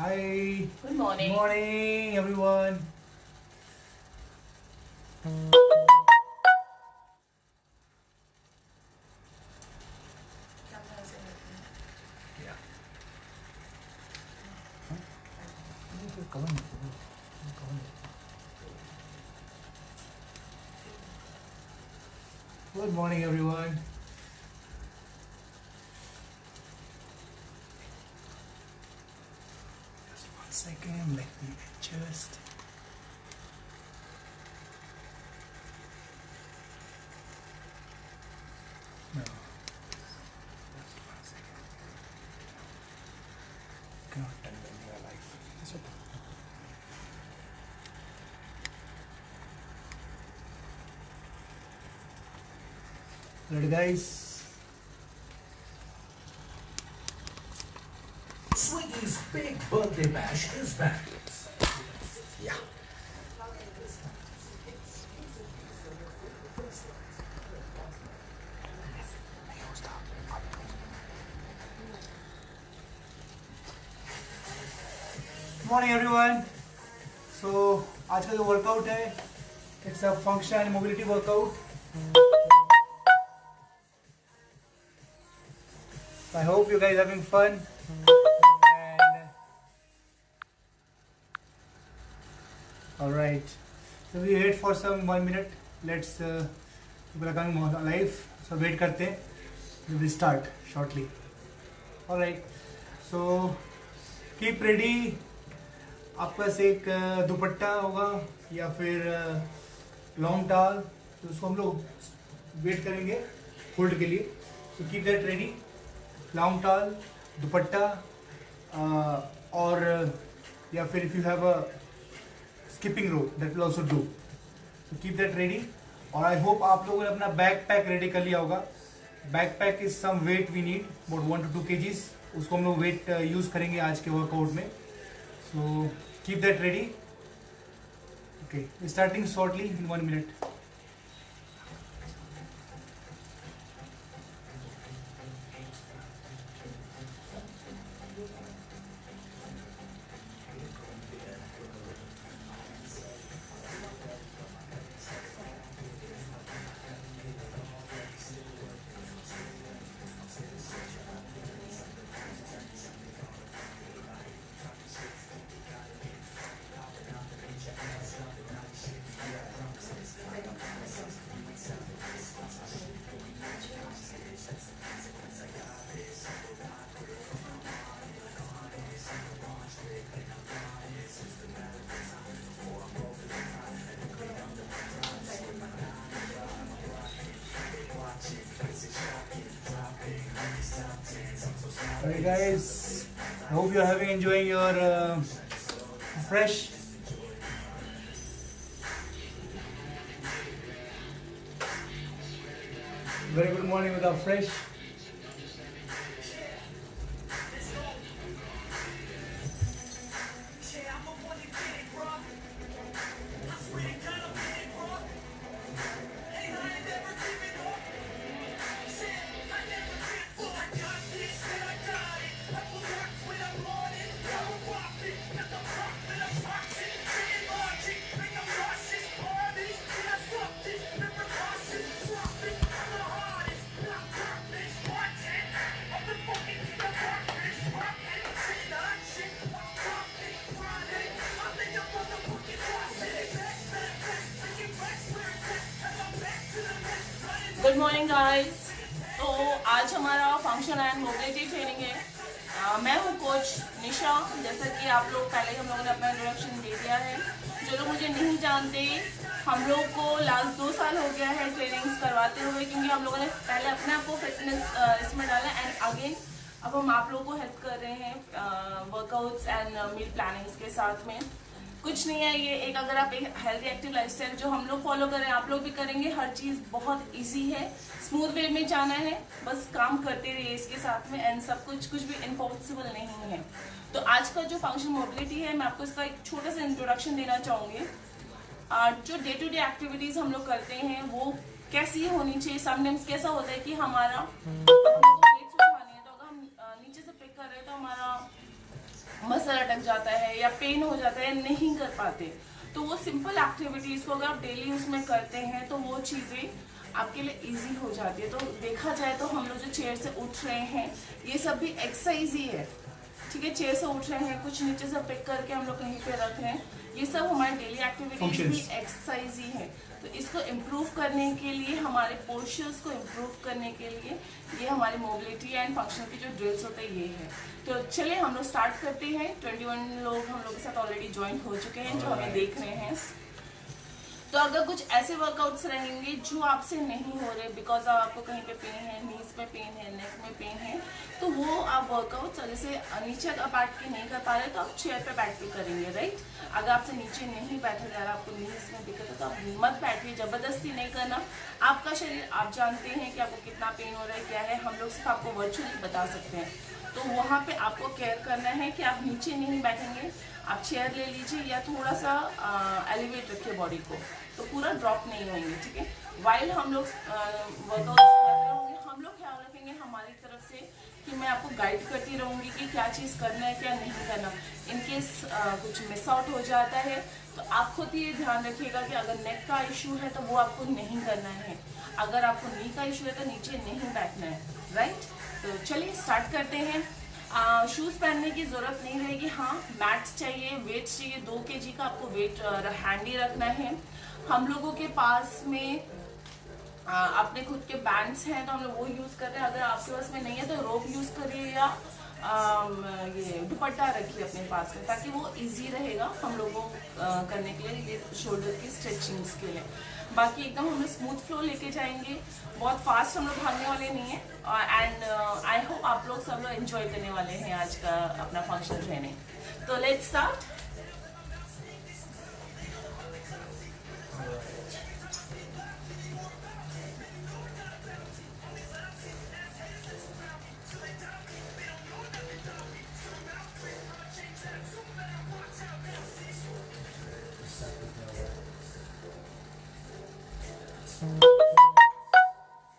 Hi. Good morning. Good morning, everyone. Yeah. Good morning, everyone. Just 1 second. Let me adjust. No. Just 1 second. Cannot tell when you are live. It's okay. Ready, guys? Swiggy's big birthday bash is back. Yeah. Morning everyone. So आज का जो workout है it's a function and mobility workout. I hope you guys having fun and alright. So we wait for some 1 minute. Let's people are coming live. So wait करते हैं. We will start shortly. Alright. So keep ready. आपके पास एक दुपट्टा होगा या फिर long टाल, तो उसको हम लोग वेट करेंगे होल्ड के लिए. So keep that ready. Long टाल, दुपट्टा और या फिर if you have a skipping rope that will also do. So keep that ready. और आई होप आप लोगों ने अपना बैक पैक रेडी कर लिया होगा. Backpack is some weight we need about 1 to 2 kgs. उसको हम लोग वेट यूज करेंगे आज के वर्कआउट में. So keep that ready. Okay, we're starting shortly in 1 minute. Alright guys, I hope you're enjoying your fresh. Very good morning with our fresh. Good morning guys. तो आज हमारा फंक्शन एंड मोबिलिटी ट्रेनिंग है. मैं हूँ coach निशा. जैसा कि आप लोग पहले हम लोगों ने अपना इंट्रोडक्शन दे दिया है. जो लोग मुझे नहीं जानते, हम लोग को लास्ट 2 साल हो गया है ट्रेनिंग्स करवाते हुए, क्योंकि हम लोगों ने पहले अपने आप को फिटनेस इसमें डाला एंड अगेन अब हम आप लोगों को हेल्प कर रहे हैं वर्कआउट्स एंड मील प्लानिंग्स के साथ में. कुछ नहीं है ये एक, अगर आप एक हेल्दी एक्टिव लाइफस्टाइल जो हम लोग फॉलो करें आप लोग भी करेंगे. हर चीज़ बहुत इजी है, स्मूथ वे में जाना है, बस काम करते रहिए इसके साथ में एंड सब कुछ भी इम्पॉसिबल नहीं है. तो आज का जो फंक्शन मोबिलिटी है, मैं आपको इसका एक छोटा सा इंट्रोडक्शन देना चाहूँगी. जो डे टू डे एक्टिविटीज़ हम लोग करते हैं वो कैसी होनी चाहिए. समटाइम्स कैसा होता है कि हमारा वेट्स उठानी है, तो अगर हम नीचे से पिक कर रहे हैं तो हमारा मसल अटक जाता है या पेन हो जाता है, नहीं कर पाते, तो वो सिंपल एक्टिविटीज को अगर आप डेली उसमें करते हैं तो वो चीज़ें आपके लिए इजी हो जाती है। तो देखा जाए तो हम लोग जो चेयर से उठ रहे हैं ये सब भी एक्सरसाइज ही है, ठीक है। चेयर से उठ रहे हैं, कुछ नीचे से पिक करके हम लोग कहीं पे रख रहे हैं, ये सब हमारी डेली एक्टिविटीज भी एक्सरसाइज ही है। तो इसको इम्प्रूव करने के लिए, हमारे पोस्चर्स को इम्प्रूव करने के लिए ये हमारी मोबिलिटी एंड फंक्शन की जो ड्रिल्स होते हैं ये है। तो चलिए हम लोग स्टार्ट करते हैं। 21 लोग हम लोग के साथ ऑलरेडी ज्वाइन हो चुके हैं जो हमें देख रहे हैं। तो अगर कुछ ऐसे वर्कआउट्स रहेंगे जो आपसे नहीं हो रहे बिकॉज आपको कहीं पे पेन है, नीज पे पेन है, नेक में पेन है, तो वो आप वर्कआउट्स जैसे नीचे अगर बैठ के नहीं कर पा रहे तो आप चेयर पे बैठ के करेंगे, राइट। अगर आपसे नीचे नहीं बैठा जा रहा, आपको नीज में दिक्कत है तो आप मत बैठिए, जबरदस्ती नहीं करना। आपका शरीर आप जानते हैं कि आपको कितना पेन हो रहा है, क्या है, हम लोग सिर्फ आपको वर्चुअली बता सकते हैं। तो वहाँ पे आपको केयर करना है कि आप नीचे नहीं बैठेंगे, आप चेयर ले लीजिए या थोड़ा सा एलिवेट रखिए बॉडी को, तो पूरा ड्रॉप नहीं होंगे, ठीक है। वाइल हम लोग वर्कआउट कर रहे होंगे, हम लोग ख्याल रखेंगे हमारी तरफ से कि मैं आपको गाइड करती रहूँगी कि क्या चीज़ करना है क्या नहीं करना। इनकेस कुछ मिस आउट हो जाता है तो आप खुद ये ध्यान रखिएगा कि अगर नेक का इशू है तो वो आपको नहीं करना है, अगर आपको नी का इशू है तो नीचे नहीं बैठना है, राइट। तो चलिए स्टार्ट करते हैं। शूज़ पहनने की ज़रूरत नहीं रहेगी, हाँ मैट्स चाहिए, वेट्स चाहिए, 2 kg का आपको वेट हैंडी रखना है। हम लोगों के पास में अपने खुद के बैंड्स हैं तो हम लोग वो यूज़ कर रहे हैं। अगर आपके पास में नहीं है तो रोप यूज़ करिए या ये दुपट्टा रखिए अपने पास में, ताकि वो इजी रहेगा हम लोगों करने के लिए, ये शोल्डर की स्ट्रेचिंग्स के लिए। बाकी एकदम हम लोग स्मूथ फ्लो लेके जाएंगे, बहुत फास्ट हम लोग भागने वाले नहीं है। एंड आई होप आप लोग सब लोग एंजॉय करने वाले हैं आज का अपना फंक्शन ट्रेनिंग। तो लेट्स स्टार्ट।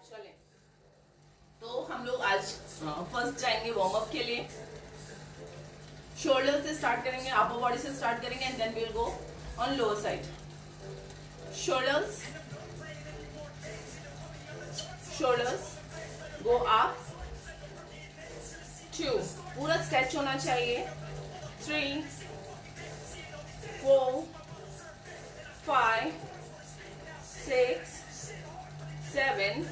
चले तो हम लोग आज फर्स्ट जाएंगे वार्म अप के लिए। शोल्डर से स्टार्ट करेंगे, अपर बॉडी से स्टार्ट करेंगे and then will go on lower side. Shoulders go up, 2 पूरा स्ट्रेच होना चाहिए, 3 4 5 6 7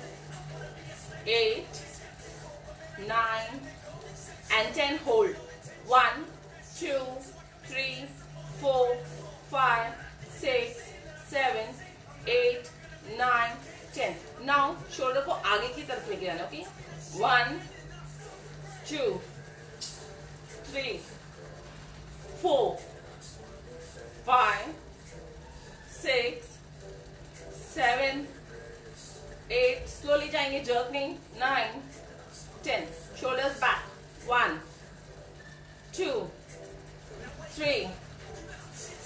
8 9 and 10. Hold. 1 2 3 4 5 6 7 8 9 10. Now shoulder को आगे की तरफ लेके आना, ओके। 1 2 3 4 5 6 7 8, स्लोली जाएंगे, जर्क नहीं, 9 10, शोल्डर्स बैक, 1 2 3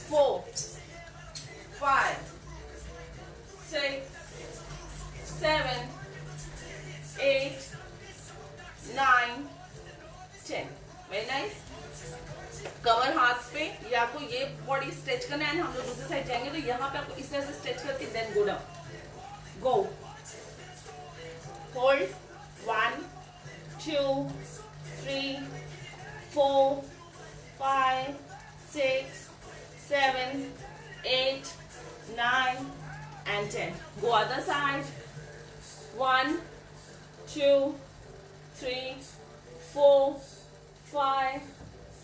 4 5 6 7 8 9 10। Very nice. कमर हाथ पे, ये आपको ये बॉडी स्ट्रेच करना है। हम लोग दूसरी साइड जाएंगे तो यहाँ पे आपको इस तरह से स्ट्रेच करके then go down. Go, hold, 1 2 3 4 5 6 7 8 9 and 10. Go other side. 1 2 3 4 5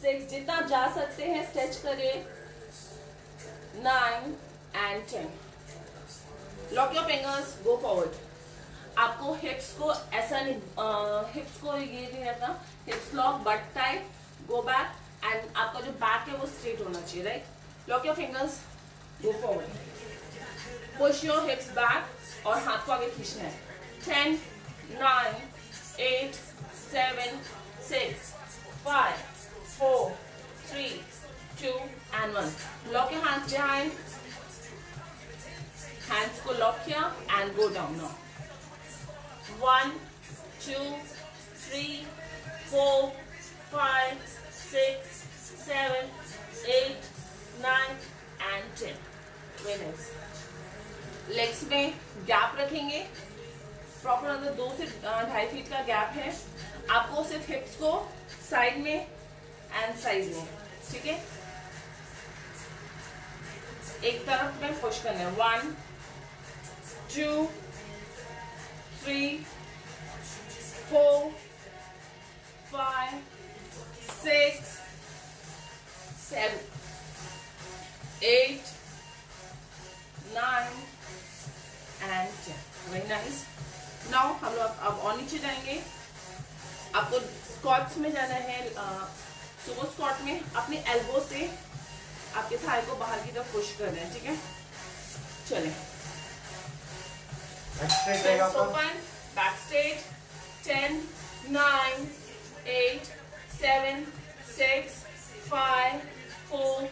6, जितना आप जा सकते हैं स्ट्रेच करिए, 9 and 10. Lock your fingers, go forward. आपको हिप्स को ऐसा नहीं, हिप्स को ये नहीं रखना, हिप्स lock, but tight, go back and आपका जो बैक है वो स्ट्रेट होना चाहिए, right. Lock your fingers, go forward, push your hips back और हाथ को आगे खींचना है। 10 9 8 7 6 5 4 3 2 and 1. Lock your hands behind. Hands को lock किया and go down now. 1 2 3 4 5 6 अगर 2 से 2.5 फीट का गैप है, आपको सिर्फ हिप्स को साइड में एंड साइड में, ठीक है, एक तरफ में पुश करना है। 1 2 3 4 5 6 7 8 9 एंड 10। Very nice. नाउ हम लोग अब और नीचे जाएंगे। आपको स्क्वाट्स में जाना है। सुमो स्क्वाट में अपने एल्बो से आपके थाई को बाहर की तरफ पुश कर रहे हैं, ठीक है। चलें। Chest open, back straight. 10 9 8 7 6 5 4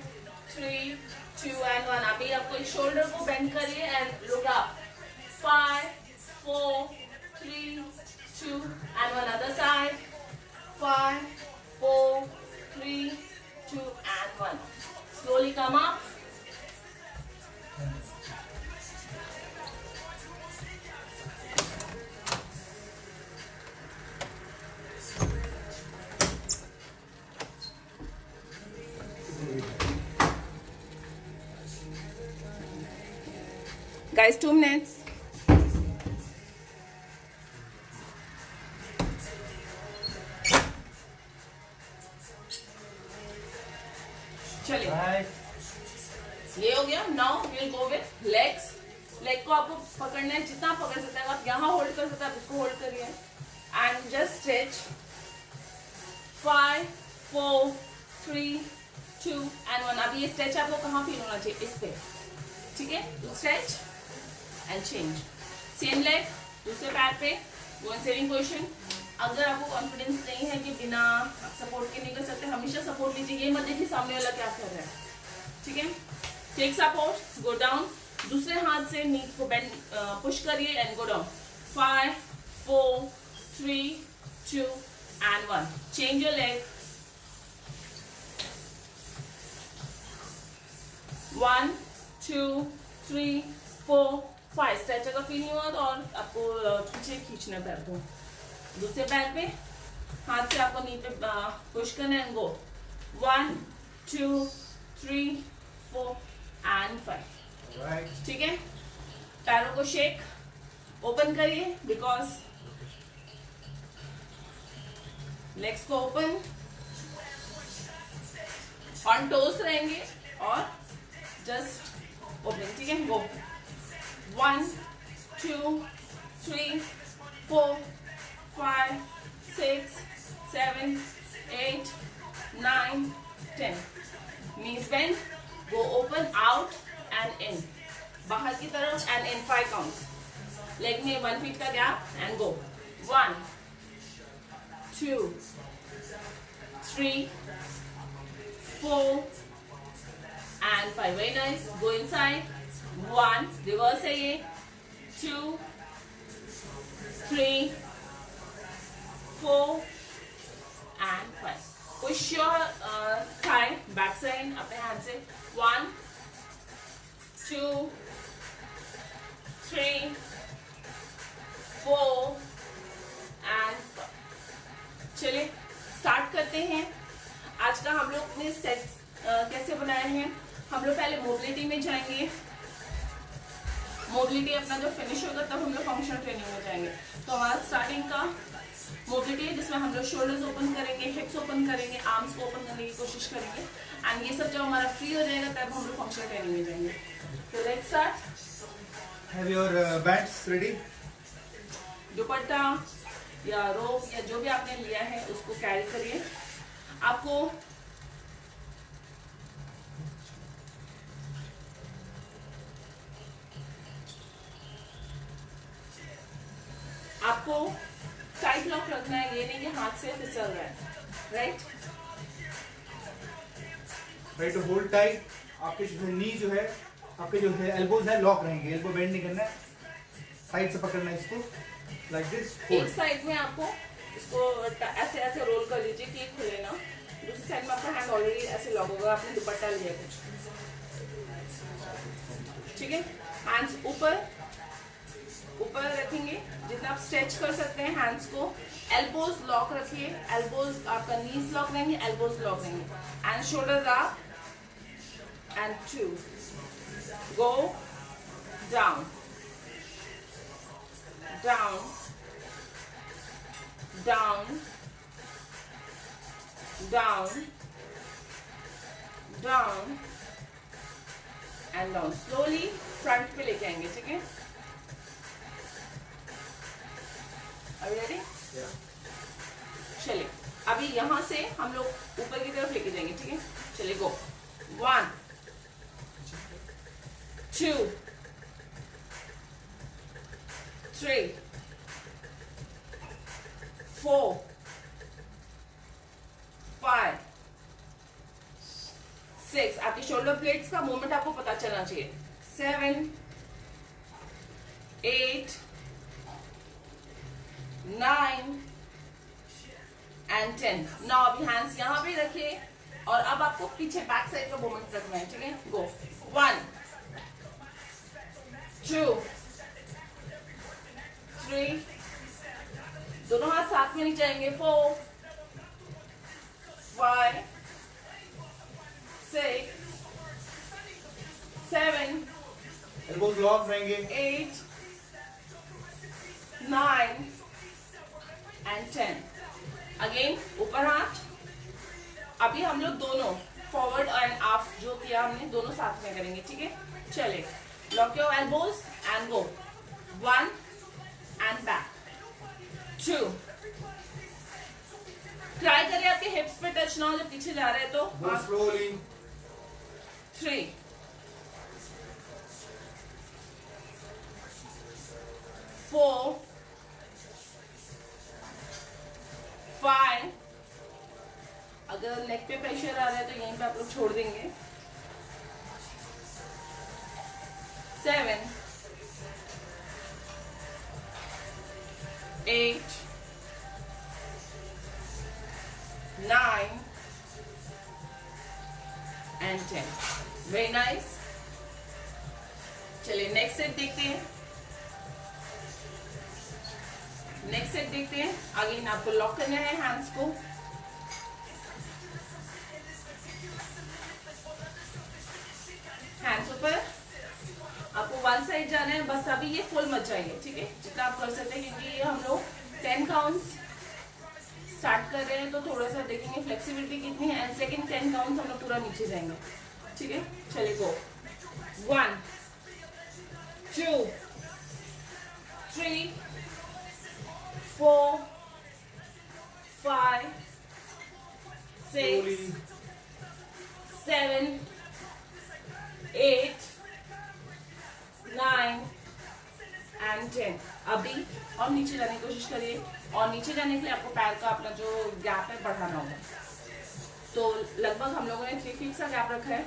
3 2 and 1। अभी आपको इस शोल्डर को बेंड करिए and look up. 5 4 3 2 and 1 other side। 5 4 3 2 and 1। Slowly come up। Guys, 2 minutes। चलिए, ये हो गया। Now we will go with legs. Leg को आपको पकड़ना है, जितना पकड़ सकते हैं। आप यहाँ होल्ड कर सकते हैं, आप इसको होल्ड करिए एंड जस्ट स्ट्रेच। 5 4 3 2 and 1। अब ये स्ट्रेच आपको कहाँ फील होना चाहिए? इस पे, ठीक है। तो stretch and change. Same leg दूसरे पैर पे, गो इन सेविंग पोजीशन। अगर आपको कॉन्फिडेंस नहीं है कि बिना सपोर्ट के नहीं कर सकते, हमेशा सपोर्ट लीजिए। ये मत देखिए सामने वाला क्या कर रहा है, ठीक है। Take support, go down. दूसरे हाथ से नीज को बेंड पुश करिए and go down. 5 4 3 2 and 1। Change your leg. 1 2 3 4 5। Stretch अगर फील नहीं हुआ तो और आपको पीछे खींचना पैर को। दूसरे पैर पे हाथ से आपको नी पे पुश करना है। गो 1 2 3 4 and 5। ठीक है। पैरों को शेक ओपन करिए, बिकॉज लेग्स को ओपन ऑन टोस रहेंगे और जस्ट ओपन, ठीक है। गो 1 2 3 4 5 6 7 8 9 10। knees bend, go open out and in, बाहर की तरफ and in 5 counts। लेग में 1 फीट का gap and go 1 2 3 4 and 5। very nice। go inside। 1 reverse है ये। 2 3 4 and 5। push your thigh back side अपने hand से। 1 2 3 4 and 5। चलिए स्टार्ट करते हैं। आज का हम लोग ने सेट्स कैसे बनाए हैं। हम लोग पहले मोबिलिटी में जाएंगे। मोबिलिटी अपना जब फिनिश होगा तब हम लोग फंक्शनल ट्रेनिंग में जाएंगे। तो हमारा स्टार्टिंग का मोबिलिटी है, जिसमें हम लोग शोल्डर्स ओपन करेंगे, हिप्स ओपन करेंगे, आर्म्स को ओपन करने की कोशिश करेंगे। एंड ये सब जब हमारा फ्री हो जाएगा तब हम लोग फंक्शनल ट्रेनिंग में जाएंगे। तो let's start. Have your bands ready. दुपट्टा या रोप या जो भी आपने लिया है उसको कैरी करिए। आपको टाइट लॉक रखना है, ये नहीं कि हाथ से फिसल रहा है। Right right to hold tight. आपके जो है नी जो है, आपके जो है एल्बोज है लॉक रहेंगे। एल्बो बेंड नहीं करना है, साइड से पकड़ना है इसको लाइक दिस। एक साइड में आपको इसको ऐसे ऐसे रोल कर लीजिए कि खुले ना। दूसरी साइड में आपका हैंड ऑलरेडी ऐसे लॉक होगा। आपने दुपट्टा लिया कुछ, ठीक है। हैंड्स ऊपर ऊपर रखेंगे जितना आप स्ट्रेच कर सकते हैं हैंड्स को. एल्बोज लॉक रखिए, एल्बोज आपका नीज लॉक रहेंगे, एल्बोज लॉक रहेंगे and shoulders up and 2 go down down down down down and down. slowly front पे लेके आएंगे. ठीक है, Are you ready? चलिए अभी यहाँ से हम लोग ऊपर की तरफ लेके जाएंगे. ठीक है, चलिए गो. 1 2 3 4 5 6. आपकी शोल्डर प्लेट्स का मूवमेंट आपको पता चलना चाहिए. 7 8 9 and 10. नाउ अभी हैंड्स यहाँ पे रखिए और अब आपको पीछे बैक साइड का मूवमेंट रखना है. ठीक है, गो. 1 2 3. दोनों हाथ साथ में नीचे आएंगे. 4 5 6 7 एल्बोज लॉक रहेंगे. 8 9 and 10. अगेन ऊपर हाथ. अभी हम लोग दोनों फॉरवर्ड एंड आफ्ट जो किया हमने दोनों साथ में करेंगे. ठीक है, चले. Lock your elbows and go. 1 and back. 2. Try करिए आपके हिप्स पे टच ना हो जब पीछे जा रहे हैं तो. Go slowly. 3 4 5. अगर नेक पे प्रेशर आ रहा है तो यहीं पे आप लोग छोड़ देंगे. 7 8 9 and 10. Very nice. चलिए नेक्स्ट सेट देखते हैं. नेक्स्ट सेट देखते हैं. अगेन आपको लॉक करना है हैंड्स को. हैंड्स ऊपर. आपको वन साइड जाना है बस. अभी ये फुल मत जाइए. ठीक है, जितना आप कर सकते हैं क्योंकि ये हम लोग 10 काउंट्स स्टार्ट कर रहे हैं तो थोड़ा सा देखेंगे फ्लेक्सिबिलिटी कितनी है. एंड सेकंड 10 काउंट्स हम लोग पूरा नीचे जाएंगे. ठीक है, चलिए गो. 1 2 3 4 5 6 7 8 9 and 10. अभी और नीचे जाने की कोशिश करिए. और नीचे जाने के लिए आपको पैर का अपना जो गैप है बढ़ाना होगा. तो लगभग हम लोगों ने 3 फीट का गैप रखा है.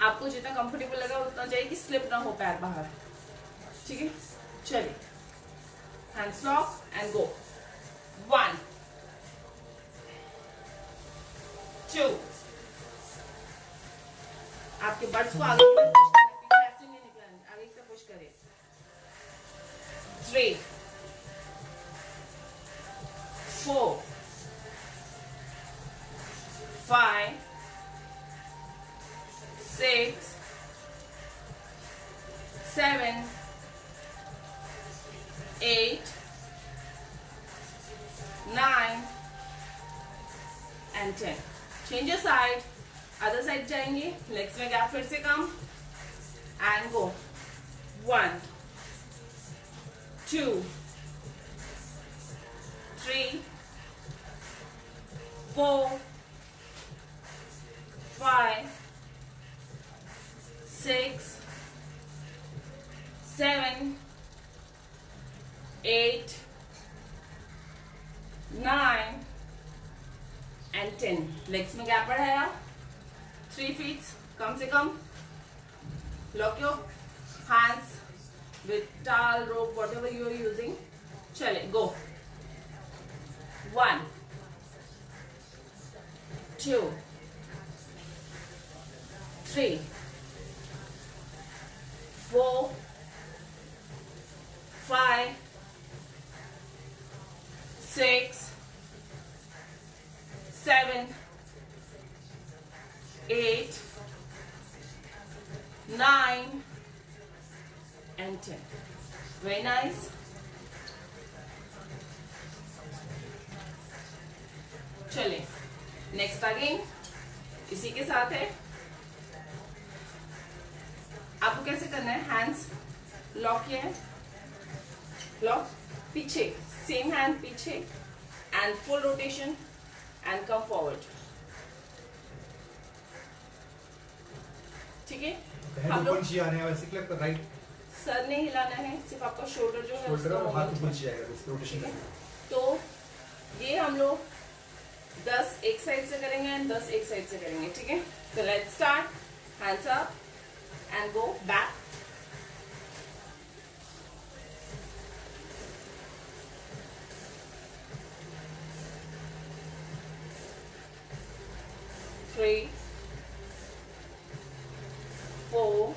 आपको जितना कंफर्टेबल लगा उतना चाहिए कि स्लिप ना हो पैर बाहर. ठीक है, चलिए. Hands lock and go. 1 2. आपके बट्स को आगे की तरफ पुश करना है. पीछे ऐसे नहीं निकलना, आगे की तरफ पुश करिए. 3 4 5 6 7 8 9 and 10. Change your side. Other side जाएंगे. लेग्स में गैप फिर से come and go. 1 2 3 4 5 6 7 8 9 and 10. Legs में गैप बढ़ाया. 3 feet कम से कम. Lock your hands with towel, rope, whatever you are using. चले go. 1 2 3 4 5, 6, 7, 8, 9 and 10. Very nice. चले नेक्स्ट अगेन इसी के साथ है. आपको कैसे करना है? हैंड्स लॉक किया है, लॉक पीछे, सेम हैंड पीछे and full rotation and come forward. ठीक है. हम लोग राइट सर नहीं हिलाना है, सिर्फ आपका शोल्डर जो है उसका हाथ ऊपर movement. जाएगा रोटेशन ठीक है. तो ये हम लोग 10 एक साइड से करेंगे एंड 10 एक साइड से करेंगे. ठीक है. तो let's start. Hands up and go back. Three, 4,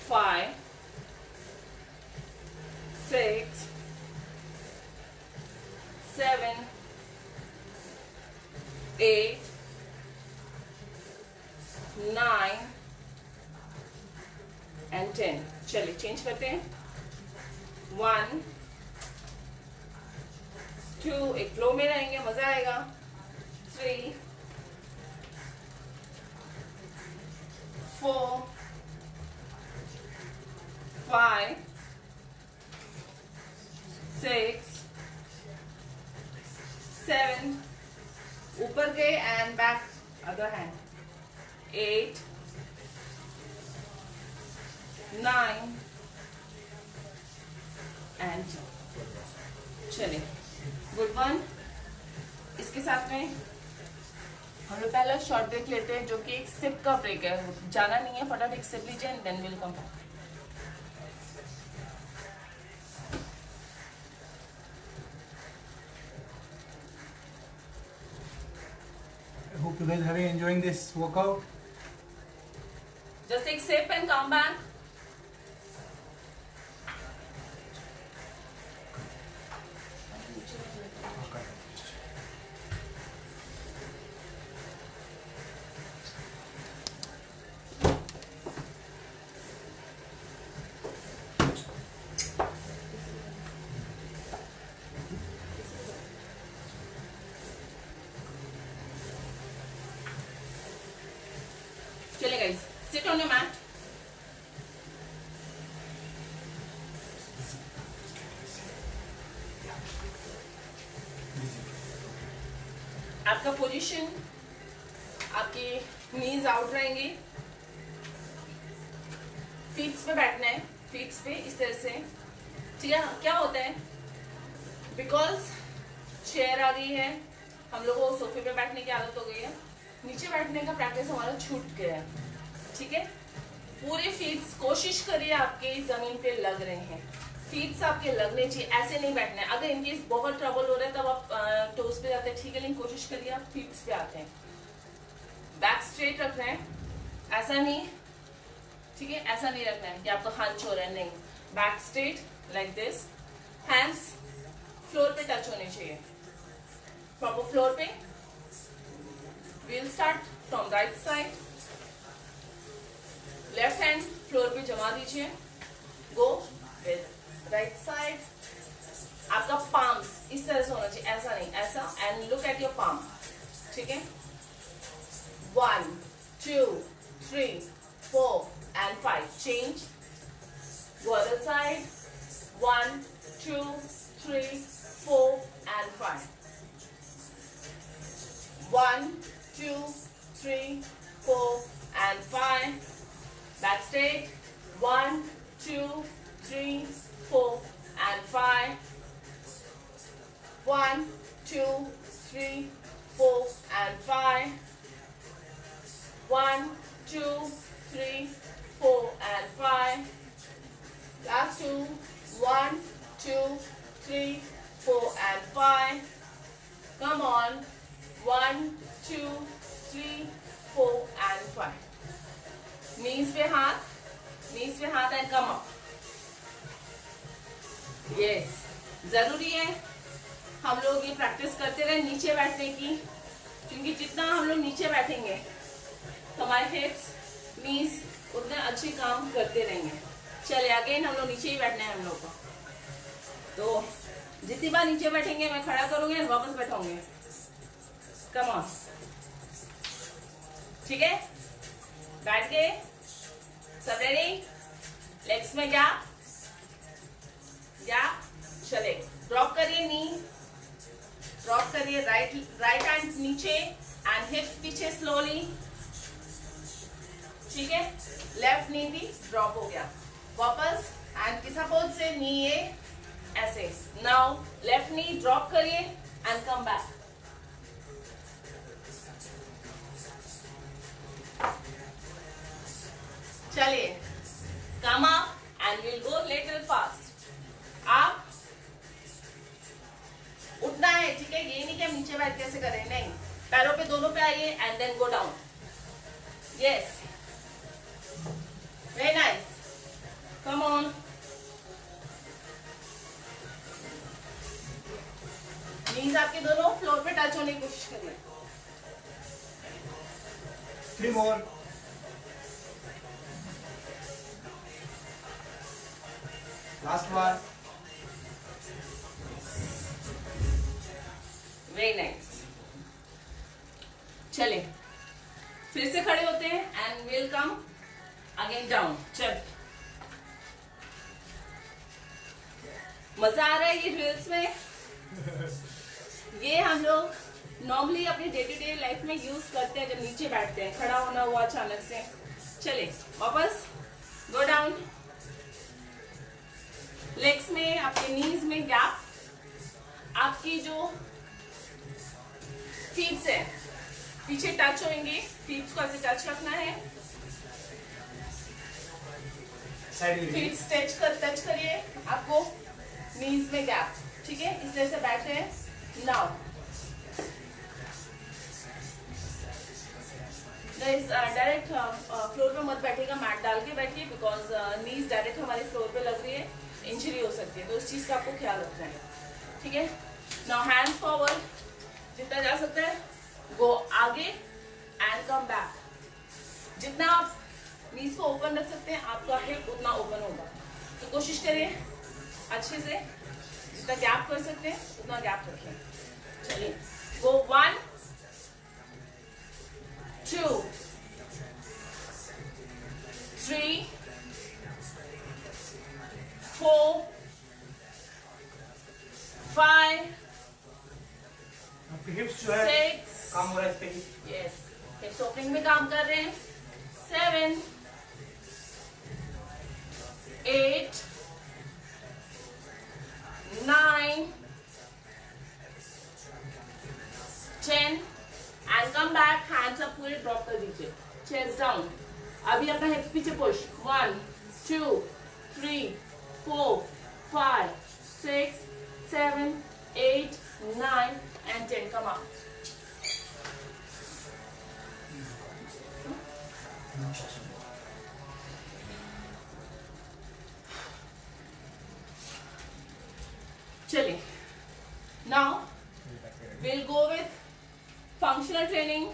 5, 6, 7, 8, 9 and 10. चलिए चेंज करते हैं. 1, 2, एक फ्लो में रहेंगे, मजा आएगा. 3, 4, 5, 6, 7, ऊपर गए and back other hand. 8, 9 and 10. चलिए गुड वन. इसके साथ में हम लोग पहला शॉर्ट ब्रेक लेते हैं जो कि एक सिप का ब्रेक है. जाना नहीं है, फटाफट एक सिप लीजिए and then will come back. I hope you guys are enjoying this workout. Just take sip and come back. चले guys, sit on your mat. आपका पोजीशन, आपके नीज आउट रहेंगे. फीट्स पे बैठना है, फीट्स पे इस तरह से. ठीक है. क्या होता है, बिकॉज चेयर आ गई है, हम लोगों को सोफे पे बैठने की आदत हो गई है, नीचे बैठने का प्रैक्टिस हमारा छूट गया है. ठीक है. पूरे फीट्स कोशिश करिए आपके जमीन पे लग रहे हैं. फीट्स आपके लगने चाहिए, ऐसे नहीं बैठना है. अगर इनकेस बहुत ट्रबल हो रहा है तब आप टोस पे जाते हैं. ठीक है. लेकिन कोशिश करिए आप फीट्स पे आते हैं. बैक स्ट्रेट रखना है, ऐसा नहीं. ठीक है. ऐसा नहीं रखना है कि आपका हंच हो रहा है, नहीं. Back straight like this. Hands floor पे टच होने चाहिए, प्रॉपर फ्लोर पे. We'll start from right side. Left hand floor पे जमा दीजिए. Go with right side. आपका palms इस तरह से होना चाहिए, ऐसा नहीं, ऐसा. And look at your palm. ठीक है. 1, 2, 3, 4 and 5. Change. Go other side. 1, 2, 3, 4 and 5. 1, 2, 3, 4 and 5. Back straight. 1, 2, 3, 4 and 5. 1, 2, 3, 4 and 5. 1, 2, 3, 4 and 5. Last two. 1, 2, 3, 4 and 5. Come on. 1, 2, 3, 4 and 5. Knees पे हाथ and come up. यस, जरूरी है हम लोग ये प्रैक्टिस करते रहे नीचे बैठने की, क्योंकि जितना हम लोग नीचे बैठेंगे तो हमारे हिप्स नीज उतने अच्छे काम करते रहेंगे। चलिए अगेन हम लोग नीचे ही बैठना है हम लोग को। तो जितनी बार नीचे बैठेंगे मैं खड़ा करूंगी और वापस बैठाऊंगी। कम ऑन, ठीक है, बैठ गए, सब रेडी, लेग्स में गैप, चले, ड्रॉप करिए नी, ड्रॉप करिए, राइट हैंड नीचे एंड हिप्स पीछे स्लोली, ठीक है, लेफ्ट नी भी ड्रॉप हो गया, वापस एंड किस पोज से नी ये ऐसे, नाउ लेफ्ट नी ड्रॉप करिए एंड कम बैक, चलिए, come up and will go little fast. आप उठना है, ठीक है, ये नहीं कि हम नीचे बैठ कैसे करें, नहीं, पैरों पे दोनों पे आइए and then go down. Yes, very nice, come on, knees आपके दोनों फ्लोर पे टच होने की कोशिश करिए। 3 more. Last one. Very nice, चले फिर से खड़े होते हैं and will come again down. चल, मजा आ रहा है ये ड्रिल्स में। ये हम लोग नॉर्मली अपने डे टू डे लाइफ में यूज करते हैं जब नीचे बैठते हैं, खड़ा होना हुआ अचानक से। चले वापस, गो डाउन, लेग्स में आपके नीज में गैप, आपकी जो फीट है पीछे टच होंगे, फीट को ऐसे टच रखना है, फीट टच करिए, आपको नीज में गैप, ठीक है, इस तरह से बैठे हैं। नाउ डायरेक्ट फ्लोर पे मत बैठेगा, मैट डाल के बैठिए, बिकॉज नीज डायरेक्ट हमारे फ्लोर पे लग रही है, इंजरी हो सकती है, तो उस चीज का आपको ख्याल रखना है, ठीक है। नाउ हैंड्स फॉरवर्ड, जितना जा सकता है गो आगे एंड कम बैक, जितना आप नीज को ओपन रख सकते हैं आपका हिप उतना ओपन होगा, तो कोशिश करिए अच्छे से, जितना गैप कर सकते हैं उतना गैप रखें। चलिए, गो 1 2 3 4 5 आपके हिप्स जो है 6 काम हो रहा है इस पे। यस, हिप्स ओपनिंग में काम कर रहे हैं। 7 8 9 10 and come back, hands up, पूरे ड्रॉप कर दीजिए, चेस्ट डाउन। अभी अपना हिप्स पीछे पुश, 1 2 3 4 5 6 7 8 9 and 10, come up। चलिए, now will go with functional training.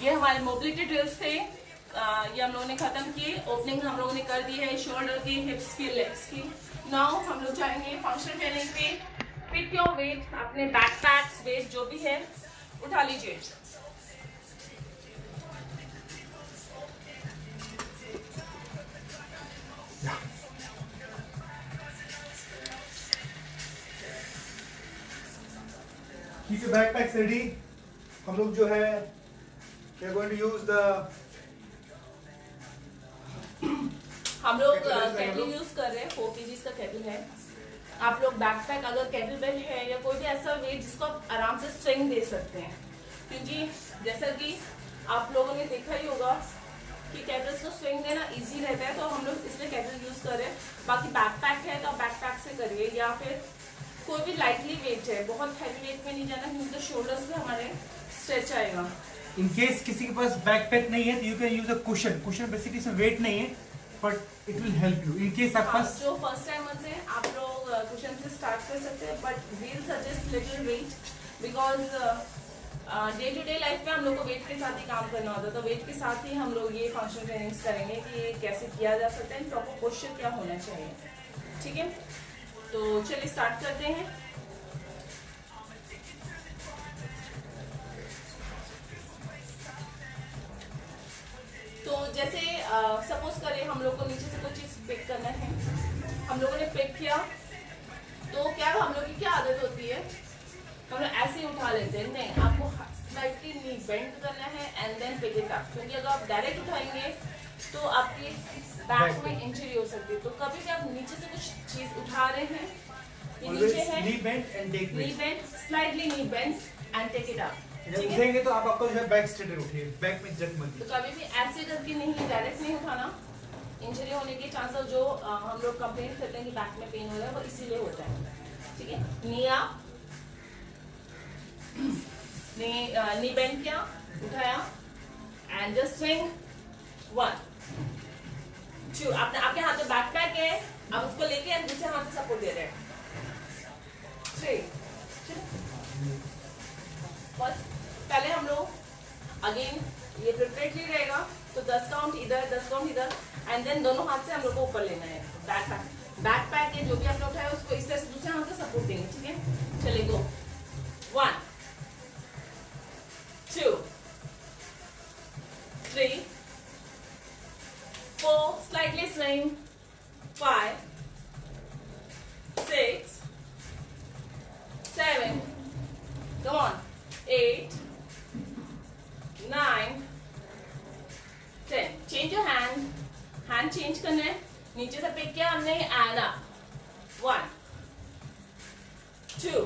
ये हमारे मोबिलिटी ड्रिल्स थे, ये हम लोगों ने खत्म किए, ओपनिंग हम लोगों ने कर दी है शोल्डर की, हिप्स की, लेग्स की। नाउ हम लोग जाएंगे फंक्शनल ट्रेनिंग पे। पिक योर वेट, अपने बैकपैक्स वेट जो भी है उठा लीजिए। Keep your backpacks ready. हम लोग जो है we are going to use the हम लोग Kettlebell केटल हम लोग। यूज कर रहे हैं, 4 kg का केटल है। आप लोग बैकपैक अगर केटल बेल है या कोई भी ऐसा वेट जिसको आप आराम से स्विंग दे सकते हैं, क्योंकि जैसा कि आप लोगों ने देखा ही होगा कि केटल्स को स्विंग देना इजी रहता है, तो हम लोग इसलिए केटल यूज कर रहे हैं। बाकी बैकपैक है तो आप बैकपैक से करिए, या फिर कोई भी लाइटली वेट है, बहुत हैवी वेट में नहीं जाना, क्योंकि तो शोल्डर्स पे हमारे स्ट्रेच आएगा। इन केस किसी के पास बैकपैक नहीं है तो you can use a cushion. Cushion basically इसमें वेट नहीं है, but it will help you in case आपके पास जो फर्स्ट टाइमर्स हैं आप लोग क्वेश्चन से स्टार्ट कर सकते हैं, but we'll suggest little weight, because day to day life में हम लोग को वेट के साथ ही काम करना होता है, तो वेट के साथ ही हम लोग ये फंक्शन ट्रेनिंग्स करेंगे कि ये कैसे किया जा सकता है, प्रॉपर पोस्चर क्या होना चाहिए। ठीक है, तो चलिए स्टार्ट करते हैं। तो जैसे सपोज करें हम लोग को नीचे से कोई चीज पिक करना है, हम लोगों ने पिक किया, तो क्या हम लोग की क्या आदत होती है, हम लोग ऐसे ही उठा लेते हैं। नहीं, आपको स्लाइटली नी बेंड करना है and then pick it up, क्योंकि अगर आप डायरेक्ट उठाएंगे तो आपके बैक में इंजरी हो सकती है। तो कभी भी आप नीचे से कुछ चीज उठा रहे हैं, ये नीचे है, knee bend and take knee bend, slightly knee bend and take it up. जब उठेंगे तो आप आपको जो है बैक स्ट्रेट उठिए, बैक में जग मत तो कभी भी ऐसे करके नहीं, डायरेक्ट नहीं उठाना, इंजरी होने के चांसेस जो हम लोग कंप्लेंट करते हैं कि बैक में पेन हो रहा है वो इसीलिए होता है। ठीक है, नी अप, नी बेंड किया, उठाया एंड जस्ट स्विंग 1 2। आपके हाथ में बैकपैक है, आप उसको लेके एंड दूसरे हाथ से सपोर्ट दे रहे हैं। 3 बस। पहले हम लोग अगेन ये प्रिपरेटली रहेगा, तो 10 काउंट इधर 10 काउंट इधर, एंड देन दोनों हाथ से हम लोग को ऊपर लेना है। बैकपैक है जो भी आपने उठाया उसको इस तरह से दूसरे हाथ से सपोर्ट देंगे। ठीक है, चलिए गो। 1 2 3 4, slightly swing, 5 6 7, come on, 8 9 10। Change your hand change करना है, नीचे से पिक किया हमने एंड अप। 1 2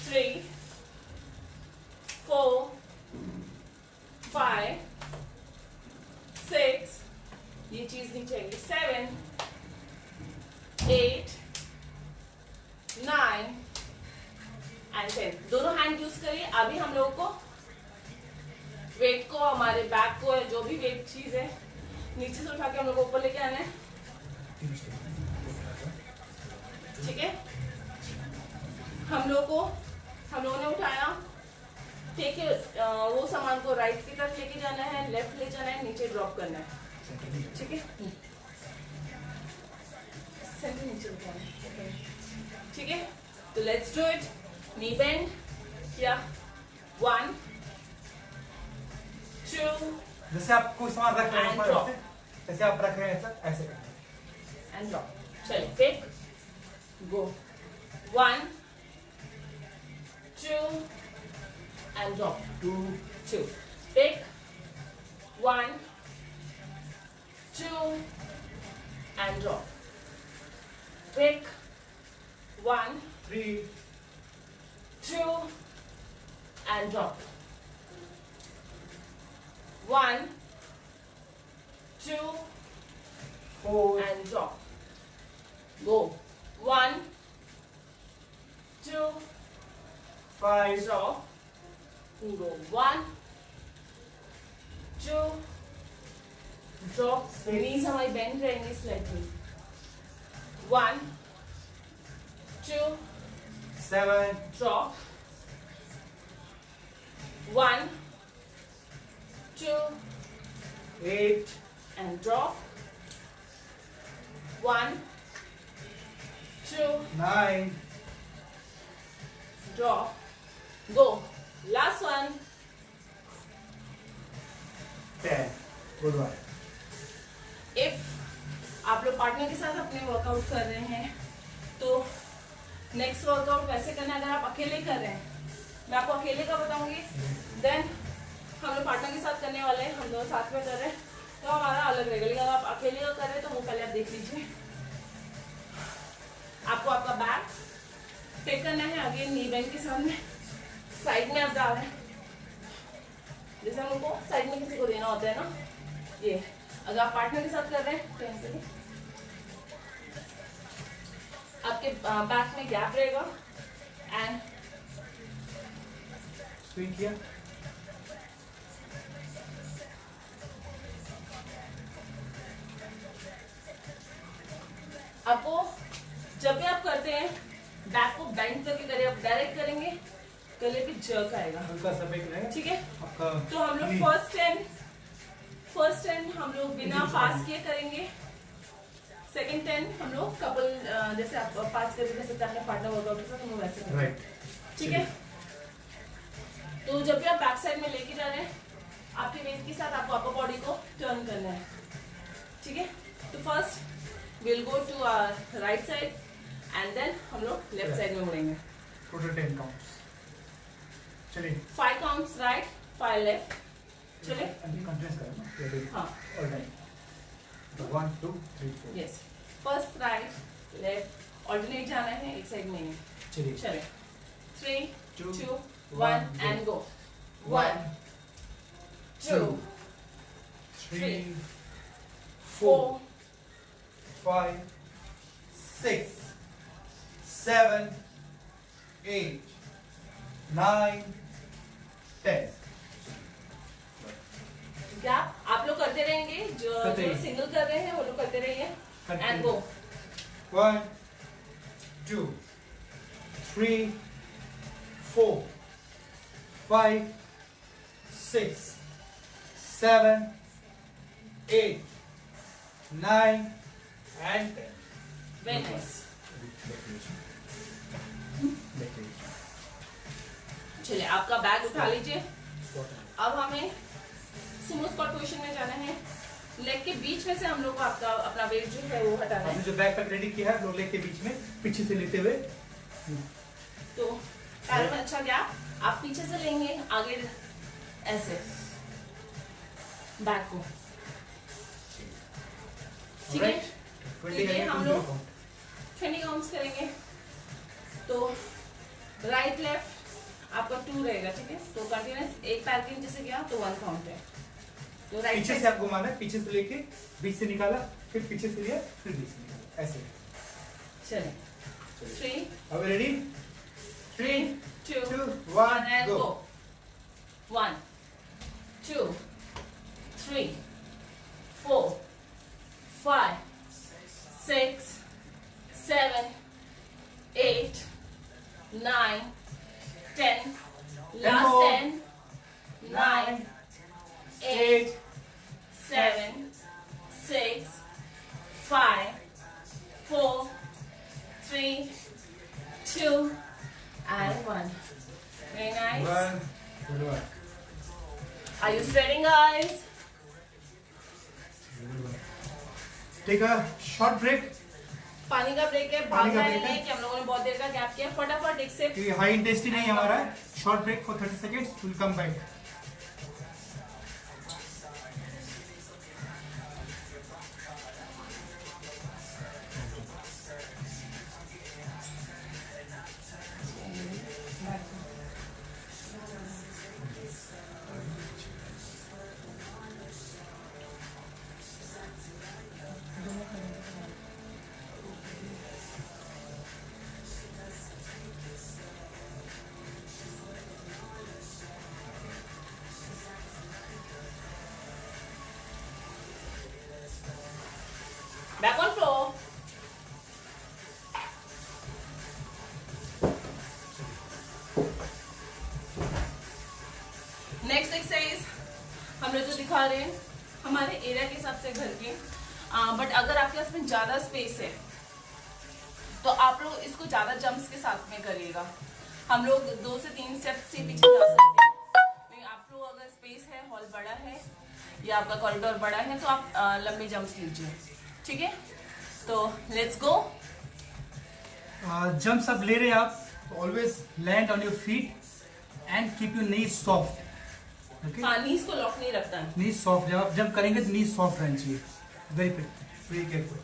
3 4 5 6, ये चीज नहीं चाहिए, 7 8 9 एंड 10। दोनों हैंड यूज करिए। अभी हम लोगों को वेट को, हमारे बैक को, जो भी वेट चीज है नीचे से उठा के हम लोग को ऊपर लेके आना है। ठीक है, हम लोगों ने उठाया, टेक वो सामान को राइट की तरफ लेके जाना है, लेफ्ट ले जाना है, नीचे ड्रॉप करना है। ठीक है, सेंटर नीचे उठाना है। ठीक है, तो let's do it. Knee bend किया, 1 2 जैसे आप कोई सामान रख रहे हैं And ऊपर, drop. ऐसे आप रख रहे हैं ऐसे करना एंड ड्रॉप। चलिए pick, go. 1 2 and drop. 2 2 pick, 1 2 and drop, pick, 1 3 2 and drop, 1 2 4 and drop, go, 1 2 5 drop, go, 1 2 drop, knees हमारी bend रहेंगी slightly, 1 2 7 drop, 1 2 8 and drop, 1 2 9 drop, go, last one, 10 good one. If आप लोग partner के साथ अपने workout कर रहे हैं तो नेक्स्ट वर्कआउट वैसे करना है। अगर आप अकेले कर रहे हैं, मैं आपको अकेले का बताऊंगी, देन हम लोग पार्टनर के साथ करने वाले हैं, हम दोनों साथ में कर रहे हैं तो हमारा अलग रहेगा। लेकिन अगर आप अकेले का कर रहे हैं तो वो पहले आप देख लीजिए। आपको आपका बैक टेक करना है, अगेन नी बेंड के सामने साइड में आप डाल रहे हैं, जैसे हम उनको साइड में किसी को देना होता है ना, ये अगर आप पार्टनर के साथ कर रहे हैं तो ऐसे ही आपके बैक में गैप रहेगा एंड स्विंग किया, आपको जब भी आप करते हैं बैक को बेंड करके करें, आप डायरेक्ट करेंगे गले पे जर्क आएगा, हल्का सा बैक रहेगा, ठीक है। आपका तो हम लोग फर्स्ट 10 हम लोग बिना पास किए करेंगे, सेकंड 10 हम लोग कपल जैसे आप पास करके कर सकते हैं अपने पार्टनर वर्कआउट के साथ, हम लोग वैसे करेंगे, राइट, ठीक है। तो जब भी आप बैक साइड में लेके जा रहे हैं, आपके वेट के साथ आपको अपर बॉडी को टर्न करना है, ठीक है। तो first will go to our right side and then हम लोग लेफ्ट साइड में मुड़ेंगे। Total 10 counts. चलिए 5 काउंट्स राइट, 5 लेफ्ट, चलिए। अभी कंटिन्यूस करें ना, हाँ, ऑल टाइम। तो 1 2 3 4। Yes, first right left alternate जाना है, एक साइड में ही। चलिए चलिए 3 Two, 2 one, 1 and go. 1 2 3 4 5 6 7 8 9 10। Gap आप लोग करते रहेंगे, जो करते जो रहिए। सिंगल कर रहे हैं वो लोग करते रहिए and go. 1 2 3 4 5 6 7 8 9 and 10। Very nice. चलिए आपका बैग उठा लीजिए। अब हमें सुमो स्क्वाट पोजीशन में जाना है। लेग के बीच में से हम लोग को आपका अपना वेट जो है वो हटाना हमने है। जो बैक पैक रेडी किया है, लो लेग के बीच में पीछे से लेते हुए, तो पैरों में अच्छा गैप, आप पीछे से लेंगे आगे ऐसे बैक को, ठीक है। Alright, 20 ये करेंगे, हम 20 लोग count। 20 काउंट्स करेंगे। तो राइट लेफ्ट आपका 2 रहेगा, ठीक है। तो कंटिन्यूस एक पैर के नीचे से गया तो 1 काउंट है। तो राइट पीछे से आप घुमाना है, पीछे से लेके बीच से निकाला, फिर पीछे से लिया, फिर बीच से निकाला, ऐसे। चलिए 3 अब ready, 3 2 2 1 1 and go. go. 1 2 3 4 5 6 7 8 9 10 last more. 10 9 8 7 6 5 4 3 2 and 1. Very nice. 1 good work। Are you sweating, guys? Take a short break, पानी का ब्रेक है, पानी का भागना break नहीं है। है कि हम लोगों ने बहुत देर का गैप किया। फटाफट एक से क्योंकि हाई इंटेंसिटी नहीं है हमारा, short break for 30 seconds, will come back. Back on floor. Next exercise हम लोग जो दिखा रहे हैं हमारे एरिया के हिसाब से घर के, बट अगर आपके पास में ज्यादा स्पेस है तो आप लोग इसको ज्यादा जंप्स के साथ में करिएगा। हम लोग 2 से 3 स्टेप से पीछे जा सकते हैं। आप लोग अगर स्पेस है, हॉल बड़ा है या आपका कॉरिडोर बड़ा है तो आप लंबे जंप्स लीजिए, ठीक है। तो लेट्स गो। जंप्स आप ले रहे हैं आप, always land on your feet and keep your knees soft. Okay, हाँ, नीज को लॉक नहीं रखता है। नीज सॉफ्ट, जब आप जंप करेंगे तो नीज सॉफ्ट रहनी चाहिए। Very careful.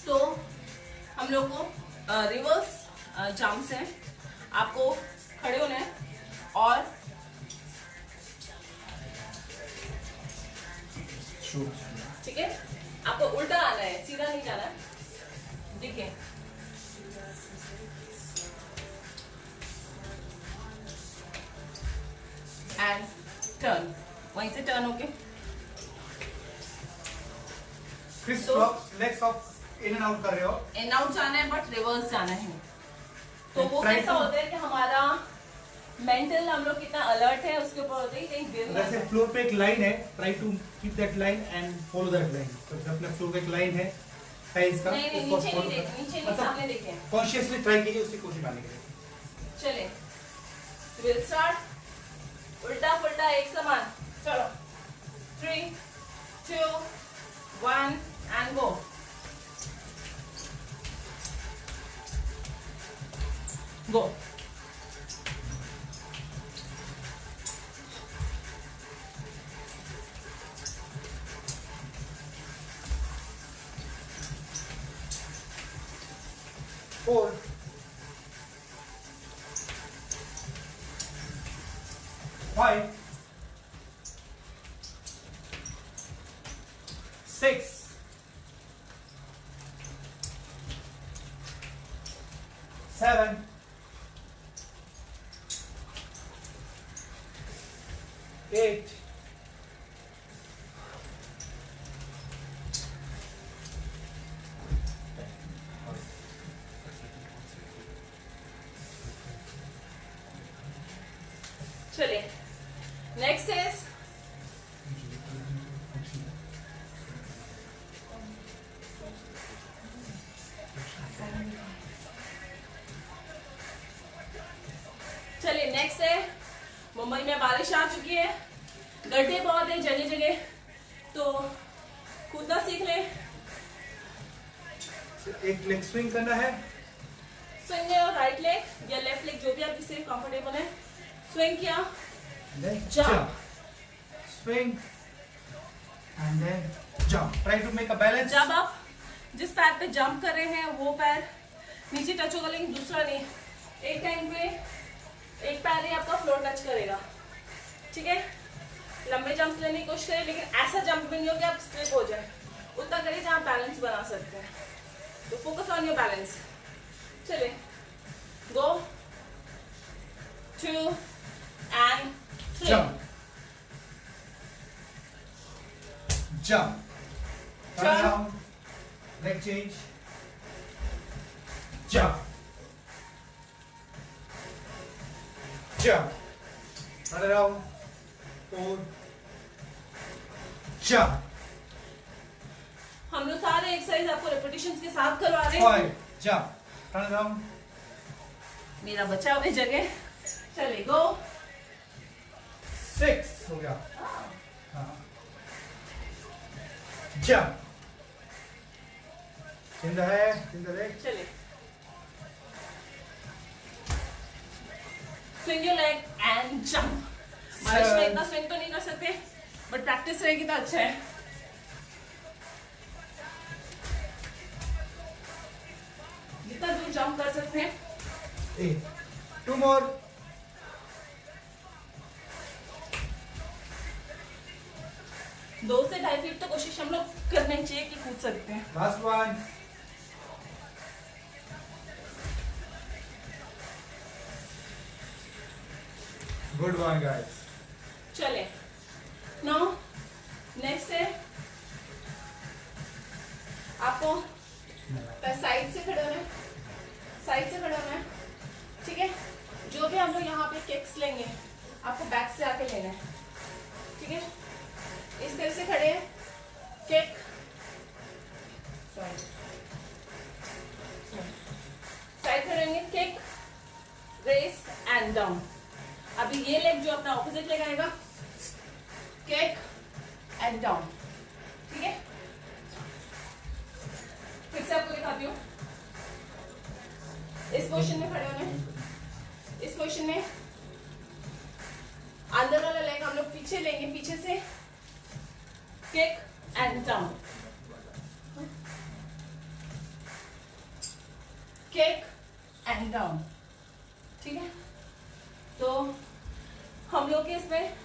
तो हम लोग को रिवर्स जंप्स हैं, आपको खड़े होना है और ठीक है, आपको उल्टा आना है, सीधा नहीं जाना है। देखिए एंड टर्न, वहीं से टर्न होके स्विच तो legs of in and out कर रहे हो. इन आउट जाना है बट रिवर्स जाना है. तो वो Try कैसा to- होता है कि हमारा मेंटल हम लोग कितना अलर्ट है उसके ऊपर होता है कहीं गिर ना वैसे जाए. फ्लोर पे एक लाइन है, try to keep that line and follow that line. तो अपने फ्लोर पे एक लाइन है टाइल्स का, नहीं उसको नीचे follow नहीं करो. देखें, नीचे नहीं, मतलब सामने देखें. कॉन्शियसली ट्राई कीजिए उसकी कोशिश करने के लिए. चले विल स्टार्ट. उल्टा पुल्टा एक समान. चलो 3 2 1 and go. Go. Four. Five. Six. Seven. Eight. चले नेक्स्ट इज चलिए नेक्स्ट है. मुंबई में बारिश आ चुकी है, गड्ढे बहुत है जगह जगह, तो कूदना सीख ले. एक लेग स्विंग करना है. स्विंग राइट लेग या लेफ्ट लेग जो भी आप जिससे कंफर्टेबल है. स्विंग किया, Then Jump. jump. Swing. And then jump. Try to make a balance. जब आप जिस पैर पे जंप कर रहे हैं वो पैर नीचे टच होगा लेकिन दूसरा नहीं. एक टाइम पे एक पैर ही आपका फ्लोर टच करेगा. ठीक है, लंबे जंप लेने की कोशिश करें लेकिन ऐसा जंप भी नहीं हो कि आप स्लिप हो जाए. उतना करिए जहाँ बैलेंस बना सकते हैं. तो फोकस ऑन योर बैलेंस. चलिए गो 2 and 3. Jump. Jump. Turn Jump. around. Leg change. Jump. Jump. Turn around. 4. Jump. हम लोग सारे एक्सरसाइज आपको रेपिटेशंस के साथ करवा रहे हैं. 5. Jump. Turn around. मेरा बचा हुआ जगह. चले गो 6 हो गया. हाँ. Jump. In the head, in the leg. चले. Swing your leg and jump. बारिश में इतना स्विंग तो नहीं कर सकते बट प्रैक्टिस रहेगी तो अच्छा है. जितना दूर जंप कर सकते हैं. 8. 2 more. दो से 2.5 फीट तो कोशिश हम लोग करनी चाहिए कि कूद सकते हैं. Last one. Good one, guys. चले नो नेक्स्ट है आपको साइड से खड़े होना है. साइड से खड़े होना है. ठीक है, जो भी हम लोग यहाँ पे किक्स लेंगे आपको बैक से आके लेना है. ठीक है, इस तरह से खड़े हैं. किक साइड खड़े होंगे. Kick raise and down. अभी ये लेग जो अपना ऑपोजिट लेग आएगा. Kick and down. ठीक है, फिर से आपको दिखाती हूँ. इस पोजीशन में खड़े होना है. इस पोजीशन में अंदर वाला लेग हम लोग पीछे लेंगे. पीछे से kick and down. Kick and down. ठीक है, तो हम लोग के इसमें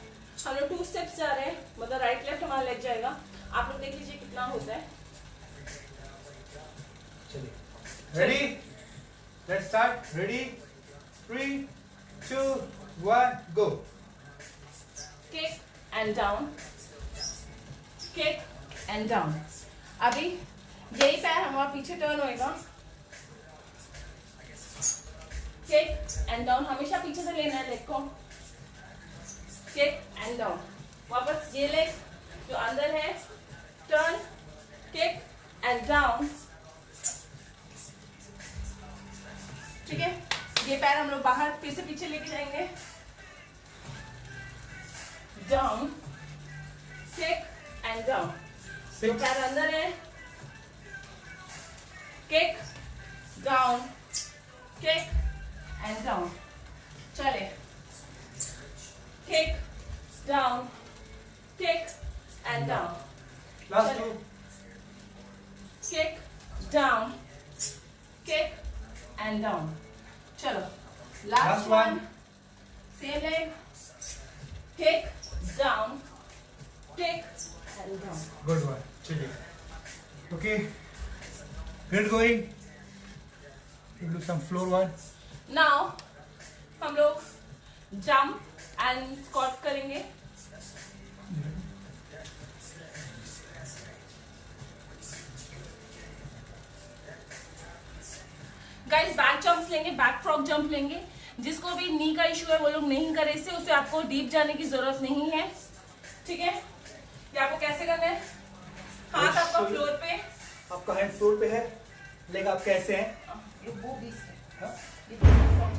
हम लोग 2 स्टेप्स जा रहे हैं. मतलब राइट लेफ्ट हमारा लेग जाएगा. आप लोग देख लीजिए कितना होता है. Ready? Let's start. Ready? 3, 2, 1, go. Kick and down. Kick and down. अभी यही पैर हमारा पीछे टर्न होएगा, किक एंड डाउन, हमेशा पीछे से लेना है लेग को, किक एंड डाउन, वापस ये लेग जो अंदर है, टर्न, किक एंड डाउन, ठीक है। ये पैर हम लोग बाहर फिर से पीछे लेके जाएंगे, डाउन, किक एंड डाउन, तो पैर अंदर है, kick down, kick and down, चले, kick down, kick and down, last two, kick down, kick and down, चलो last Last one, one. Same leg, kick down, kick and down, good one, चलिए, okay, good going, do some floor one, now हम लोग jump and squat करेंगे, guys back jumps लेंगे, back frog jump लेंगे, जिसको भी नी का इशू है वो लोग नहीं करे, इससे उसे आपको डीप जाने की जरूरत नहीं है, ठीक है। ये आपको कैसे करना है, हाथ आपका फ्लोर पे, आपका हैंड फ्लोर पे है, लेग आपके ऐसे हैं, ये वो बीस है, हाँ? ये बीस है।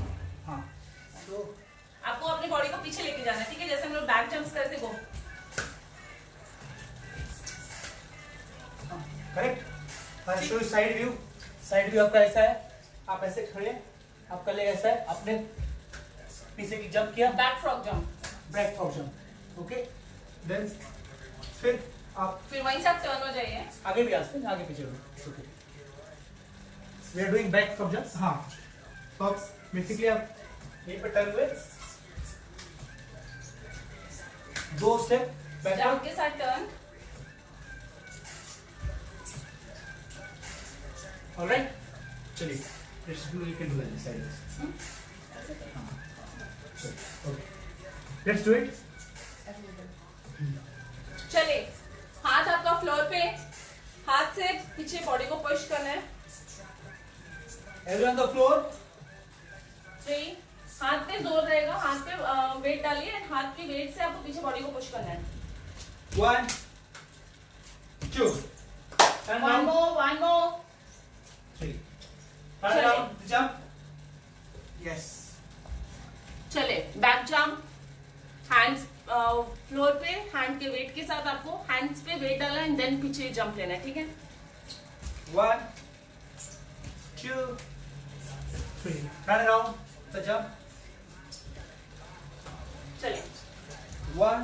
हाँ, तो आपको अपनी बॉडी को पीछे लेके जाना है, ठीक है, जैसे हम लोग बैक जंप्स करते गो, correct. Show side view, side view आपका ऐसा है, आप ऐसे खड़े हैं, आपका लेग ऐसा है, आपने पीछे की जंप किया, back frog jump, back frog jump, okay, then फिर आप फिर वहीं से आप टर्न हो जाइए, आगे भी आ सकते हैं, आगे पीछे okay, we are doing back frog jump, हाँ, तो आप बेसिकली आप यहीं पर टर्न हुए, 2 स्टेप बैक, जंप के साथ टर्न, ऑलराइट, चलिए, let's do, you can do this side, okay, let's do it, चले, हाथ आपका फ्लोर पे, हाथ से पीछे बॉडी को पुश करना है, एवरीवन ऑन द फ्लोर, 3, हाथ पे जोर रहेगा, हाथ पे वेट डालिए, हाथ के वेट से आपको पीछे बॉडी को पुश करना है, 1 2 and one more, 3 turn around, jump, yes, चले, बैक जंप, हैंड्स फ्लोर पे, हैंड के वेट के साथ आपको हैंड्स पे वेट डालना है, देन पीछे जंप लेना है, ठीक है। 1 2 3 turn around, the jump, चले, 1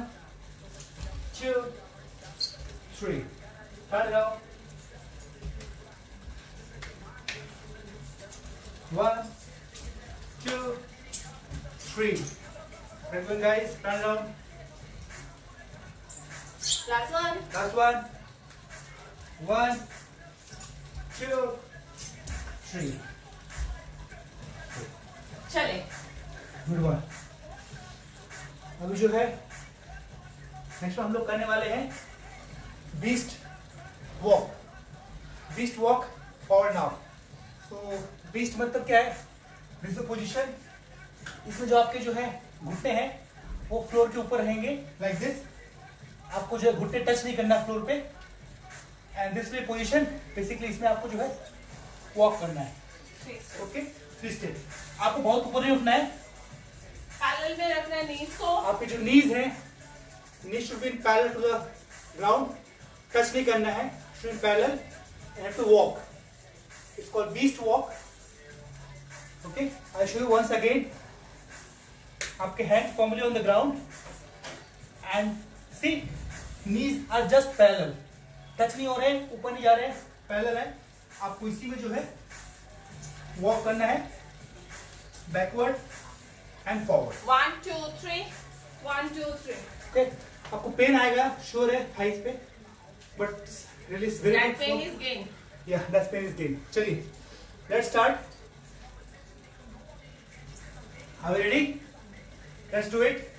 2 3 turn around, 1 2 3, everyone guys, turn around, last one, last one, 1 2 3, चले, गुड वन। अभी जो है नेक्स्ट हम लोग करने वाले हैं beast walk, beast walk forward now. तो बीस्ट मतलब क्या है, दिस द पोजीशन, इसमें जो आपके जो है घुटने हैं वो फ्लोर के ऊपर रहेंगे लाइक दिस, आपको जो है घुटने टच नहीं करना फ्लोर पे, and this way position, basically इसमें आपको जो है वॉक करना है, ओके, 3 स्टेप, आपको बहुत ऊपर नहीं उठना है, पैरेलल में रखना है नीज को, आपके जो नीज हैं, knees should be in parallel to the ground, touch नहीं करना है, should be parallel, and have to walk, it's called beast walk, okay. I show you once again, आपके hand formally on the ground and see knees are just parallel, touch नहीं हो रहे हैं, ऊपर नहीं जा रहे हैं, पैरेलल है, आपको इसी में जो है वॉक करना है, बैकवर्ड एंड फॉरवर्ड, 1 2 3, 1 2 3, ओके। आपको पेन आएगा, श्योर है, थाइस पे, but realise very that pain is gain, या दैट पेन इज गेन। चलिए, let's start, are we ready, let's do it,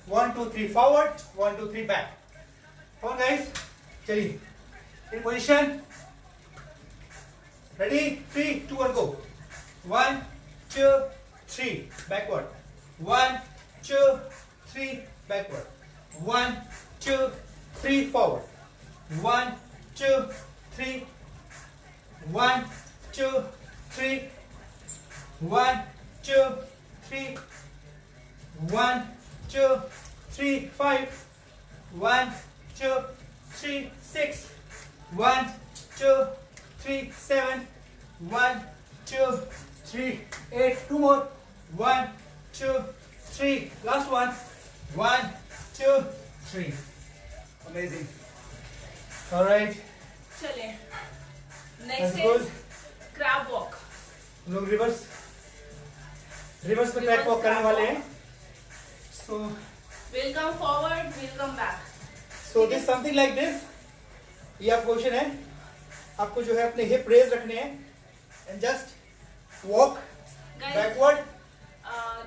1 2 3 forward, 1 2 3 back, और गाइस चलिए, In position. Ready? 3, 2, 1, go. 1, 2, 3. Backward. 1, 2, 3. Backward. 1, 2, 3. Forward. 1, 2, 3. 1, 2, 3. 1, 2, 3. 1, 2, 3. 5. 1, 2, 3. 6. 1, 2, 3. 7. 1, 2, 3. 8. Two more. 1, 2, 3. Last one. 1, 2, 3. Amazing. All right. चलिए That's next good. Is crab walk. हम लोग reverse में crab walk करने वाले हैं. So will come forward, will come back. this something like this. ये आप question है. आपको जो है अपने हिप रेज रखने हैं and just walk backward.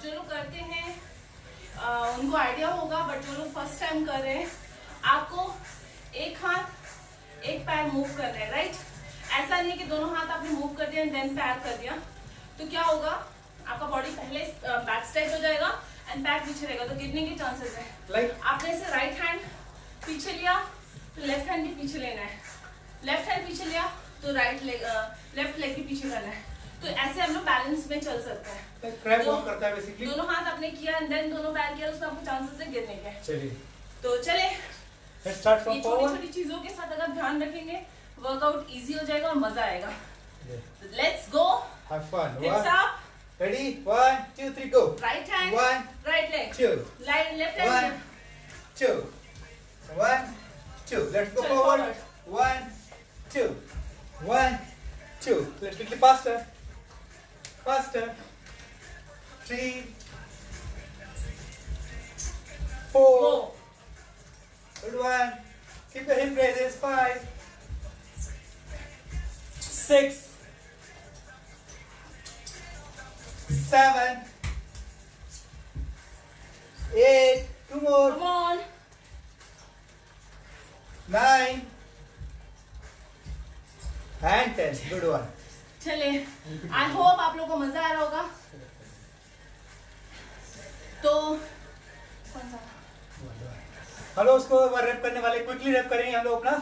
जो लोग करते हैं उनको आइडिया होगा, बट जो लोग फर्स्ट टाइम कर रहे हैं आपको एक हाथ एक पैर मूव करना है, राइट? ऐसा नहीं है कि दोनों हाथ आपने मूव कर दिया एंड देन पैर कर दिया. तो क्या होगा, आपका बॉडी पहले बैक स्ट्रेच हो जाएगा एंड पैर पीछे रहेगा, तो गिरने के चांसेस है. Like आपने इसे राइट हैंड पीछे लिया तो लेफ्ट हैंड भी पीछे लेना है, लेफ्ट हैंड पीछे लिया तो लेफ्ट लेग भी पीछे करना है. तो ऐसे हम लोग बैलेंस में चल सकते हैं. क्रैब वॉक करता है बेसिकली. दोनों हाथ आपने किया एंड देन दोनों पैर किया, उसमें आपको चांसेस है गिरने के. चलिए तो चले, let's start from ये छोटी forward. छोटी चीजों के साथ अगर ध्यान रखेंगे वर्कआउट इजी हो जाएगा और मजा आएगा. Let's go. Have fun. हिप्स One. Up. Ready? 1, 2, 3, go. Right hand, 1, right leg, 2, left 1, hand. 2, 1, 2. Let's go Chalo, forward. 1, 2, 1, 2. Let's quickly faster. Faster. 3, 4. Go. Good one. Keep your hip raises. 5, 6, 7, 8. Two more. Come on. 9 and 10. Good one. चले, I hope आप लोगों को मजा आ रहा होगा. तो कौन सा? हम लोग उसको रैप करने वाले, क्विकली रैप करेंगे हम लोग अपना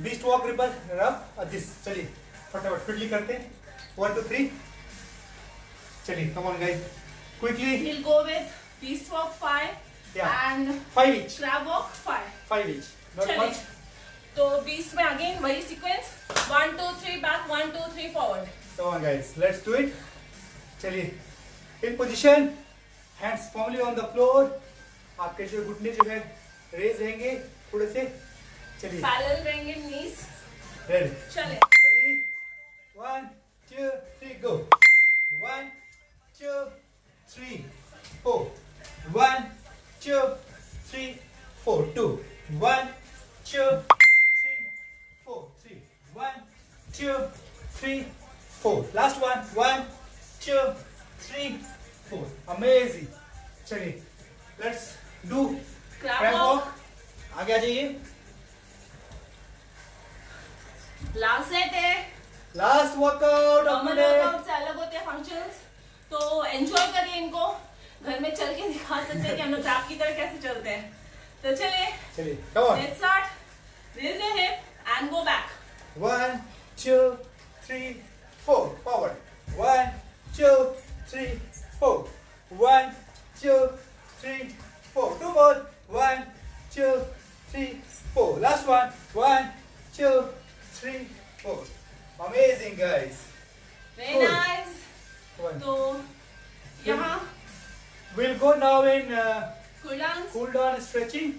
beast walk ripper wrap this. चलिए फटाफट क्विकली करते हैं. 1, 2, 3. चलिए come on guys, quickly. We'll go with beast walk 5 Yeah. and 5 each. crab walk 5. 5 each. Not चलिए. much. तो बीस्ट में अगेन वही sequence, 1 2 3 back, 1 2 3 forward. Come on guys, let's do it. चलिए in position, hands firmly on the floor. आपके जो घुटने जो है रेज रहेंगे थोड़े से. चलिए पैरेलल रहेंगे नीज. रेडी. चले. Ready? 1, 2, 3, go. 1, 2, 3, 4. 1, 2, 3, 4. 2. 1, 2, 3, 4. 3. 1, 2, 3, 4. Last one. 1, 2, 3, 4. Amazing. चलिए, let's do Crab crab walk. walk. आगे आ जाइए. लास्ट सेट है. Last workout of the normal day. Workout से अलग होते हैं फंक्शंस, तो एंजॉय करिए इनको. घर में चल के दिखा सकते हैं कि हम लोग ट्रैप की तरह कैसे चलते हैं. तो चलिए, चलिए, come on. Let's start. Raise your hip and go back. 1, 2, 3, 4. Forward. 1, 2, 3, 4. 1, 2, 3, 4. Two more. 1, 2, 3, 4. Last one. 1, 2, 3, 4. Amazing guys. Very Cool. Nice. One. तो यहाँ We'll go now in cool down. cool down stretching.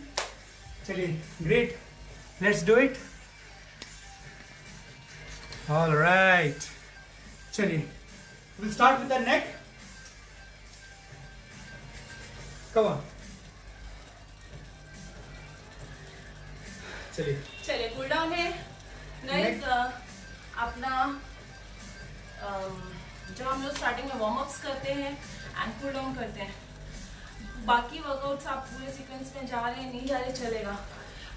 चलिए, great. Let's do it. All right. चलिए, we'll start with the neck. Come on. चलिए, चलिए cool down है guys. अपना जब हम लोग स्टार्टिंग में वार्म अप्स करते हैं एंड कूल डाउन करते हैं, बाकी वर्कआउट्स आप पूरे सीक्वेंस में जा रहे हैं नहीं जा रहे चलेगा,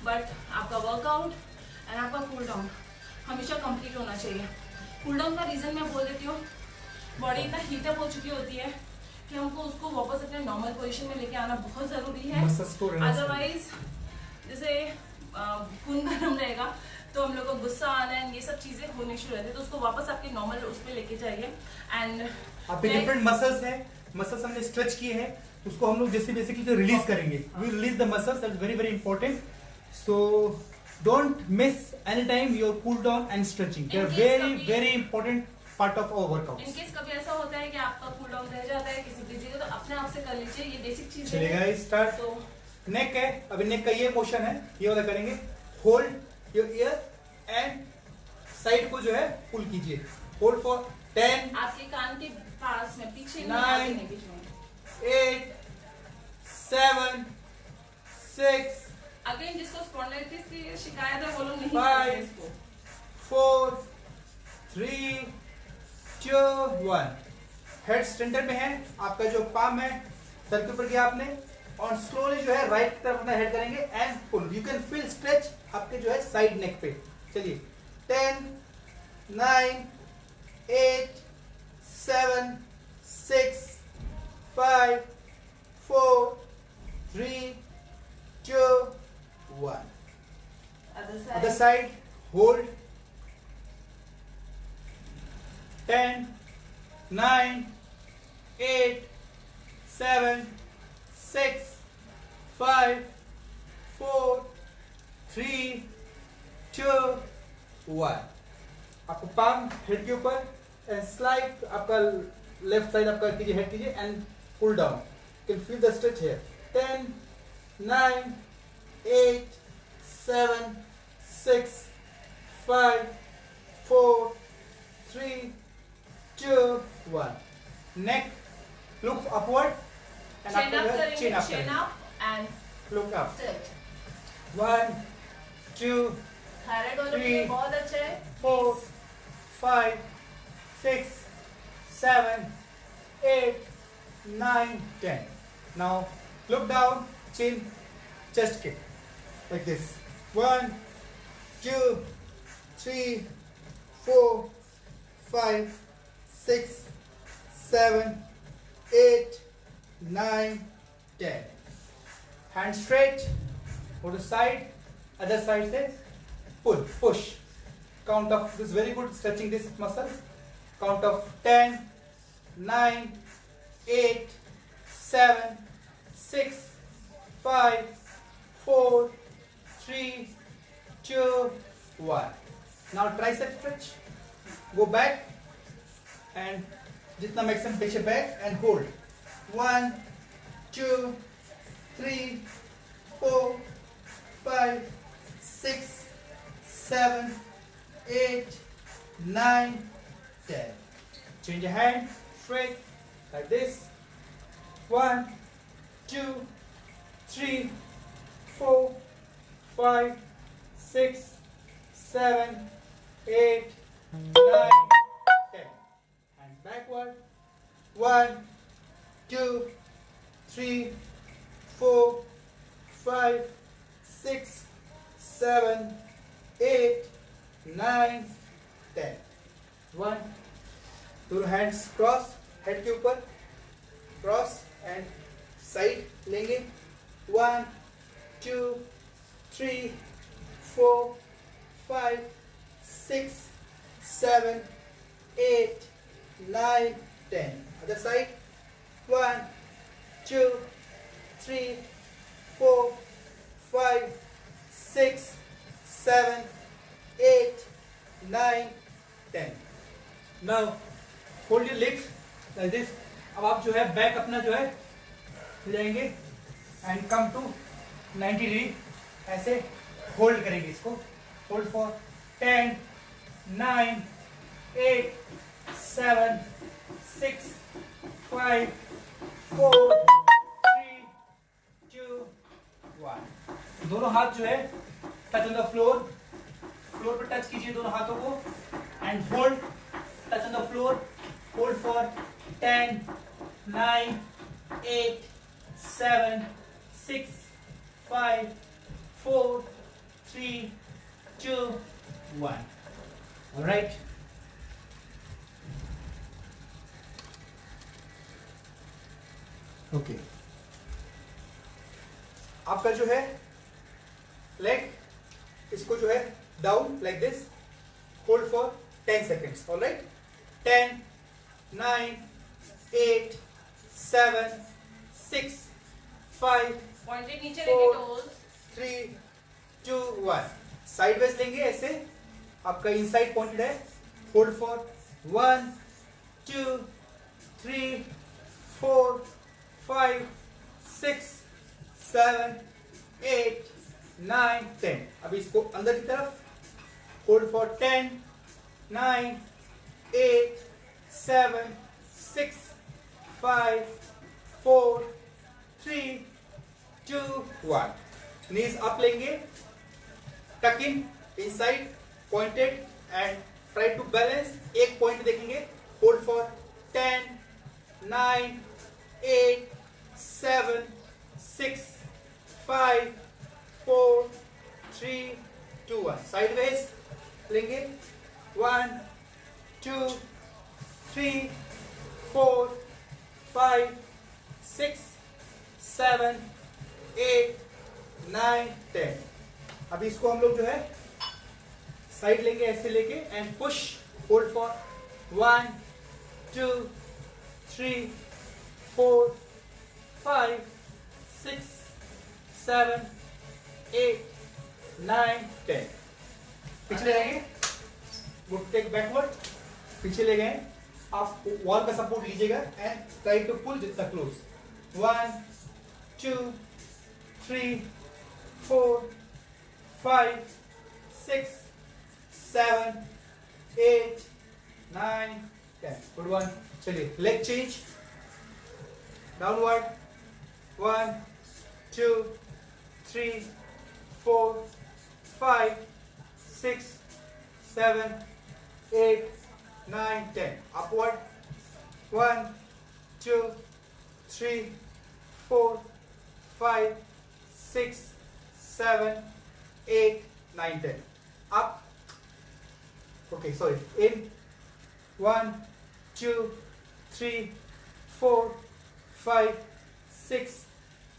बट आपका वर्कआउट एंड आपका कूल डाउन हमेशा कंप्लीट होना चाहिए। कूल डाउन का रीज़न मैं बोल देती हूँ, बॉडी इतना हीटअप हो चुकी होती है कि हमको उसको वापस अपने नॉर्मल पोजीशन में लेके आना बहुत ज़रूरी है। अदरवाइज जैसे खून गर्म रहेगा तो हम लोग को गुस्सा आना है, ये सब चीज़ें होनी शुरू रहती है, तो उसको वापस आपके नॉर्मल उस पर लेके जाइए। एंड आपके डिफरेंट मसल्स हैं, मसल्स हमने स्ट्रेच किए हैं, उसको हम लोग जैसे बेसिकली रिलीज करेंगे। We release the muscles, that's very very important. So don't miss any time your cool down and stretching, they are very very important part of our workout. In case कभी ऐसा होता है कि आपका cool down रह जाता है किसी बिजी का, तो अपने आप से कर लीजिए, ये बेसिक चीज है। चलेगा स्टार्ट। तो नेक है, अभी नेक का ये पोर्शन है, ये वाला करेंगे। Hold your year and side को जो है पुल कीजिए। होल्ड फॉर 10, आपके कान के पास में, पीछे नहीं, 9, आगे नहीं, बीच में। 8, 7, 6, अगेन जिसको स्पॉन्डिलाइटिस की शिकायत है वो लोग नहीं 5, करते इसको। 4, 3, 2, 1। हेड सेंटर में है, आपका जो पाम है सर के ऊपर गया आपने, और स्लोली जो है राइट की तरफ अपना हेड करेंगे and pull. You can feel stretch आपके जो है साइड नेक पे। चलिए 10, 9, 8, 7, 6, 5, 4, 3, 2, 1। Other side, hold 10, 9, 8, 7, 6, 5, 4, 3, 2, 1। आपको पाम हेड के ऊपर एंड स्लाइड आपका लेफ्ट साइड आपका कीजिए, हेड कीजिए and pull down. You can feel the stretch here. 10, 9, 8, 7, 6, 5, 4, 3, 2, 1। Neck, look upward and chin up after करेंगे, chin up chin करेंगे। up and Look up। sit। 1, 2, thyroid वालों के 3, लिए बहुत अच्छा है। 4, 5, 6, 7, 8, 9, 10। Now look down, chin, chest kick like this. 1, 2, 3, 4, 5, 6, 7, 8, 9, 10. Hand straight, go to side, other side says pull, push. Count of, this is very good, stretching this muscle. Count of 10, 9, 8, 7, 6, 5, 4, 3, 2, 1. Now tricep stretch. Go back and जितना maximum पीछे back and hold. 1, 2, 3, 4, 5, 6, 7, 8, 9, 10. Change your hand straight like this. 1, 2, 3, 4, 5, 6, 7, 8, 9, 10. And backward. 1, 2, 3, 4, 5, 6, 7, 8, 9, 10. 1, दोनों hands cross, head के ऊपर cross and side लेंगे। 1, 2, 3, 4, 5, 6, 7, 8, 9, 10. Other side. 1, 2, 3, 4, 5, 6, 7, 8, 9, 10. Now hold your legs like this. अब आप जो है बैक अपना जो है ले जाएंगे एंड कम टू 90 डिग्री, ऐसे होल्ड करेंगे इसको। Hold for 10, 9, 8, 7, 6, 5, 4, 3, 2, 1। दोनों हाथ जो है touch on the floor, floor पर टच कीजिए दोनों हाथों को and hold, touch on the floor, hold for 10, 9, 8, 7, 6, 5, 4, 3, 2, 1. All right. Okay. आपका जो है लेग इसको जो है down like this, hold for 10 seconds. All right. 10, 9, 8, 7, 6, 5, pointed नीचे लेके 4, टोज. 3, 2, 1. साइडवेज लेंगे ऐसे, आपका इनसाइड पॉइंटेड है. Hold for 1, 2, 3, 4, 5, 6, 7, 8, 9, 10. अभी इसको अंदर की तरफ होल्ड फॉर 10, 9, 8, 7, 6, 5, 4, 3, 2, 1. Knees up लेंगे, tuck in, inside, pointed and try to balance. एक पॉइंट देखेंगे. Hold for 10, 9, 8, 7, 6, 5, 4, 3, 2, 1. Sideways लेंगे. 1, 2, 3, 4, 5, 6, 7, 8, 9, 10. अभी इसको हम लोग जो है साइड लेंगे ऐसे लेके एंड पुश. Hold for 1, 2, 3, 4, 5, 6, 7, 8, 9, 10. पिछले रहेंगे. गुड. Take backward. पीछे ले गए. आप वॉल का सपोर्ट लीजिएगा एंड ट्राई टू पुल जितना क्लोज. 1, 2, 3, 4, 5, 6, 7, 8, 9, 10. Good one. चलिए leg change. Downward. 1, 2, 3, 4, 5, 6, 7, 8, 9, 10. Upward. 1, 2, 3, 4, 5, 6, 7, 8, 9, 10. Up. Okay, sorry. In. 1, 2, 3, 4, 5, 6,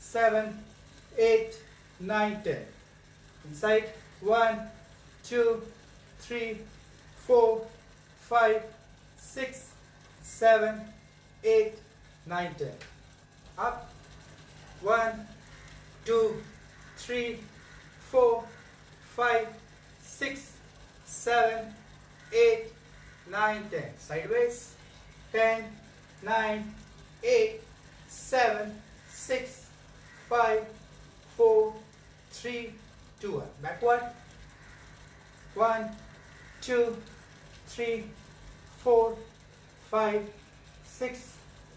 7, 8, 9, 10. Inside. 1, 2, 3, 4, 5, 6, 7, 8, 9, 10. Up. 1, 2, 3, 4, 5, 6, 7, 8, 9, 10. Sideways. 10, 9, 8, 7, 6, 5, 4, 3, 2, 1. Backward. 1, 2, 3, 4, 5, 6,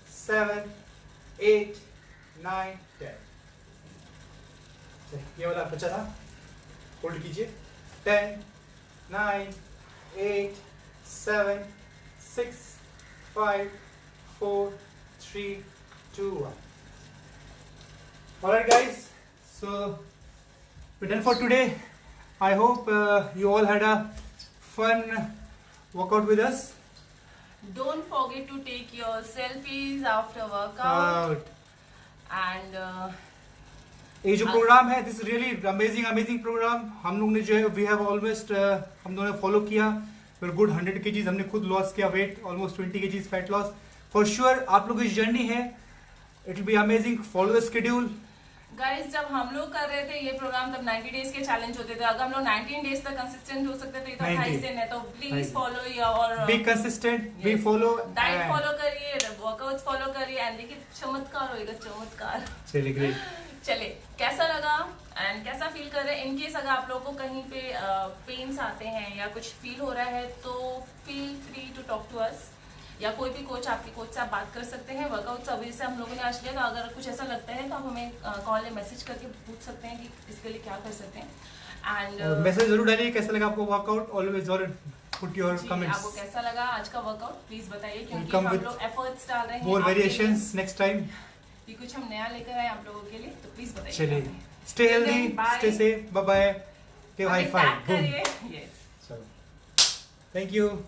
7, 8, 9, 10. ये वाला बचा था. होल्ड कीजिए. 10, 9, 8, 7, 6, 5, 4, 3, 2, 1. Alright guys, so we're done for today. I hope you all had a fun workout with us. Don't forget to take your selfies after workout. And ये जो programme है, this really amazing programme. हम लोग ने जो है we have almost हम दोनों ने फॉलो किया. फिर गुड 100 kgs हमने खुद लॉस किया. Weight almost 20 kgs fat loss. For sure आप लोग की जर्नी है, it will be amazing. Follow the schedule. Guys, जब हम लोग कर रहे थे ये प्रोग्राम तब 90 डेज के चैलेंज होते थे. अगर हम लोग 19 डेज तक कंसिस्टेंट हो सकते थे तो 28 दिन है. तो प्लीज फॉलो या और be consistent, B follow. Diet follow करिए, वर्कआउट्स फॉलो करिए एंड देखिए चमत्कार होएगा. चमत्कार. चलिए ग्रेट. चले, कैसा लगा एंड कैसा फील कर रहे हैं. इनकेस अगर आप लोगों को कहीं पे पेन्स आते हैं या कुछ फील हो रहा है तो feel free to talk to us. या कोई भी कोच, आपके कोच से आप बात कर सकते हैं. वर्कआउट अभी से हम लोगों ने आज लिया, तो अगर कुछ ऐसा लगता है तो आप हमें कॉल या मैसेज करके पूछ सकते हैं कि इसके लिए क्या कर सकते हैं. एंड मैसेज जरूर डालिए कैसा लगा आपको workout. Always put your comments. आपको कैसा लगा आज का वर्कआउट प्लीज बताइए, क्योंकि Come हम with लोग एफर्ट्स डाल रहे हैं. मोर आपके लिए. Variations next time. ये कुछ हम नया लेकर आए आप लोगों के लिए, तो प्लीज बताइए. चलिए, stay healthy, Bye. Stay safe, bye bye. Give high five. clap Boom. करिए. Yes. चलो. Thank you.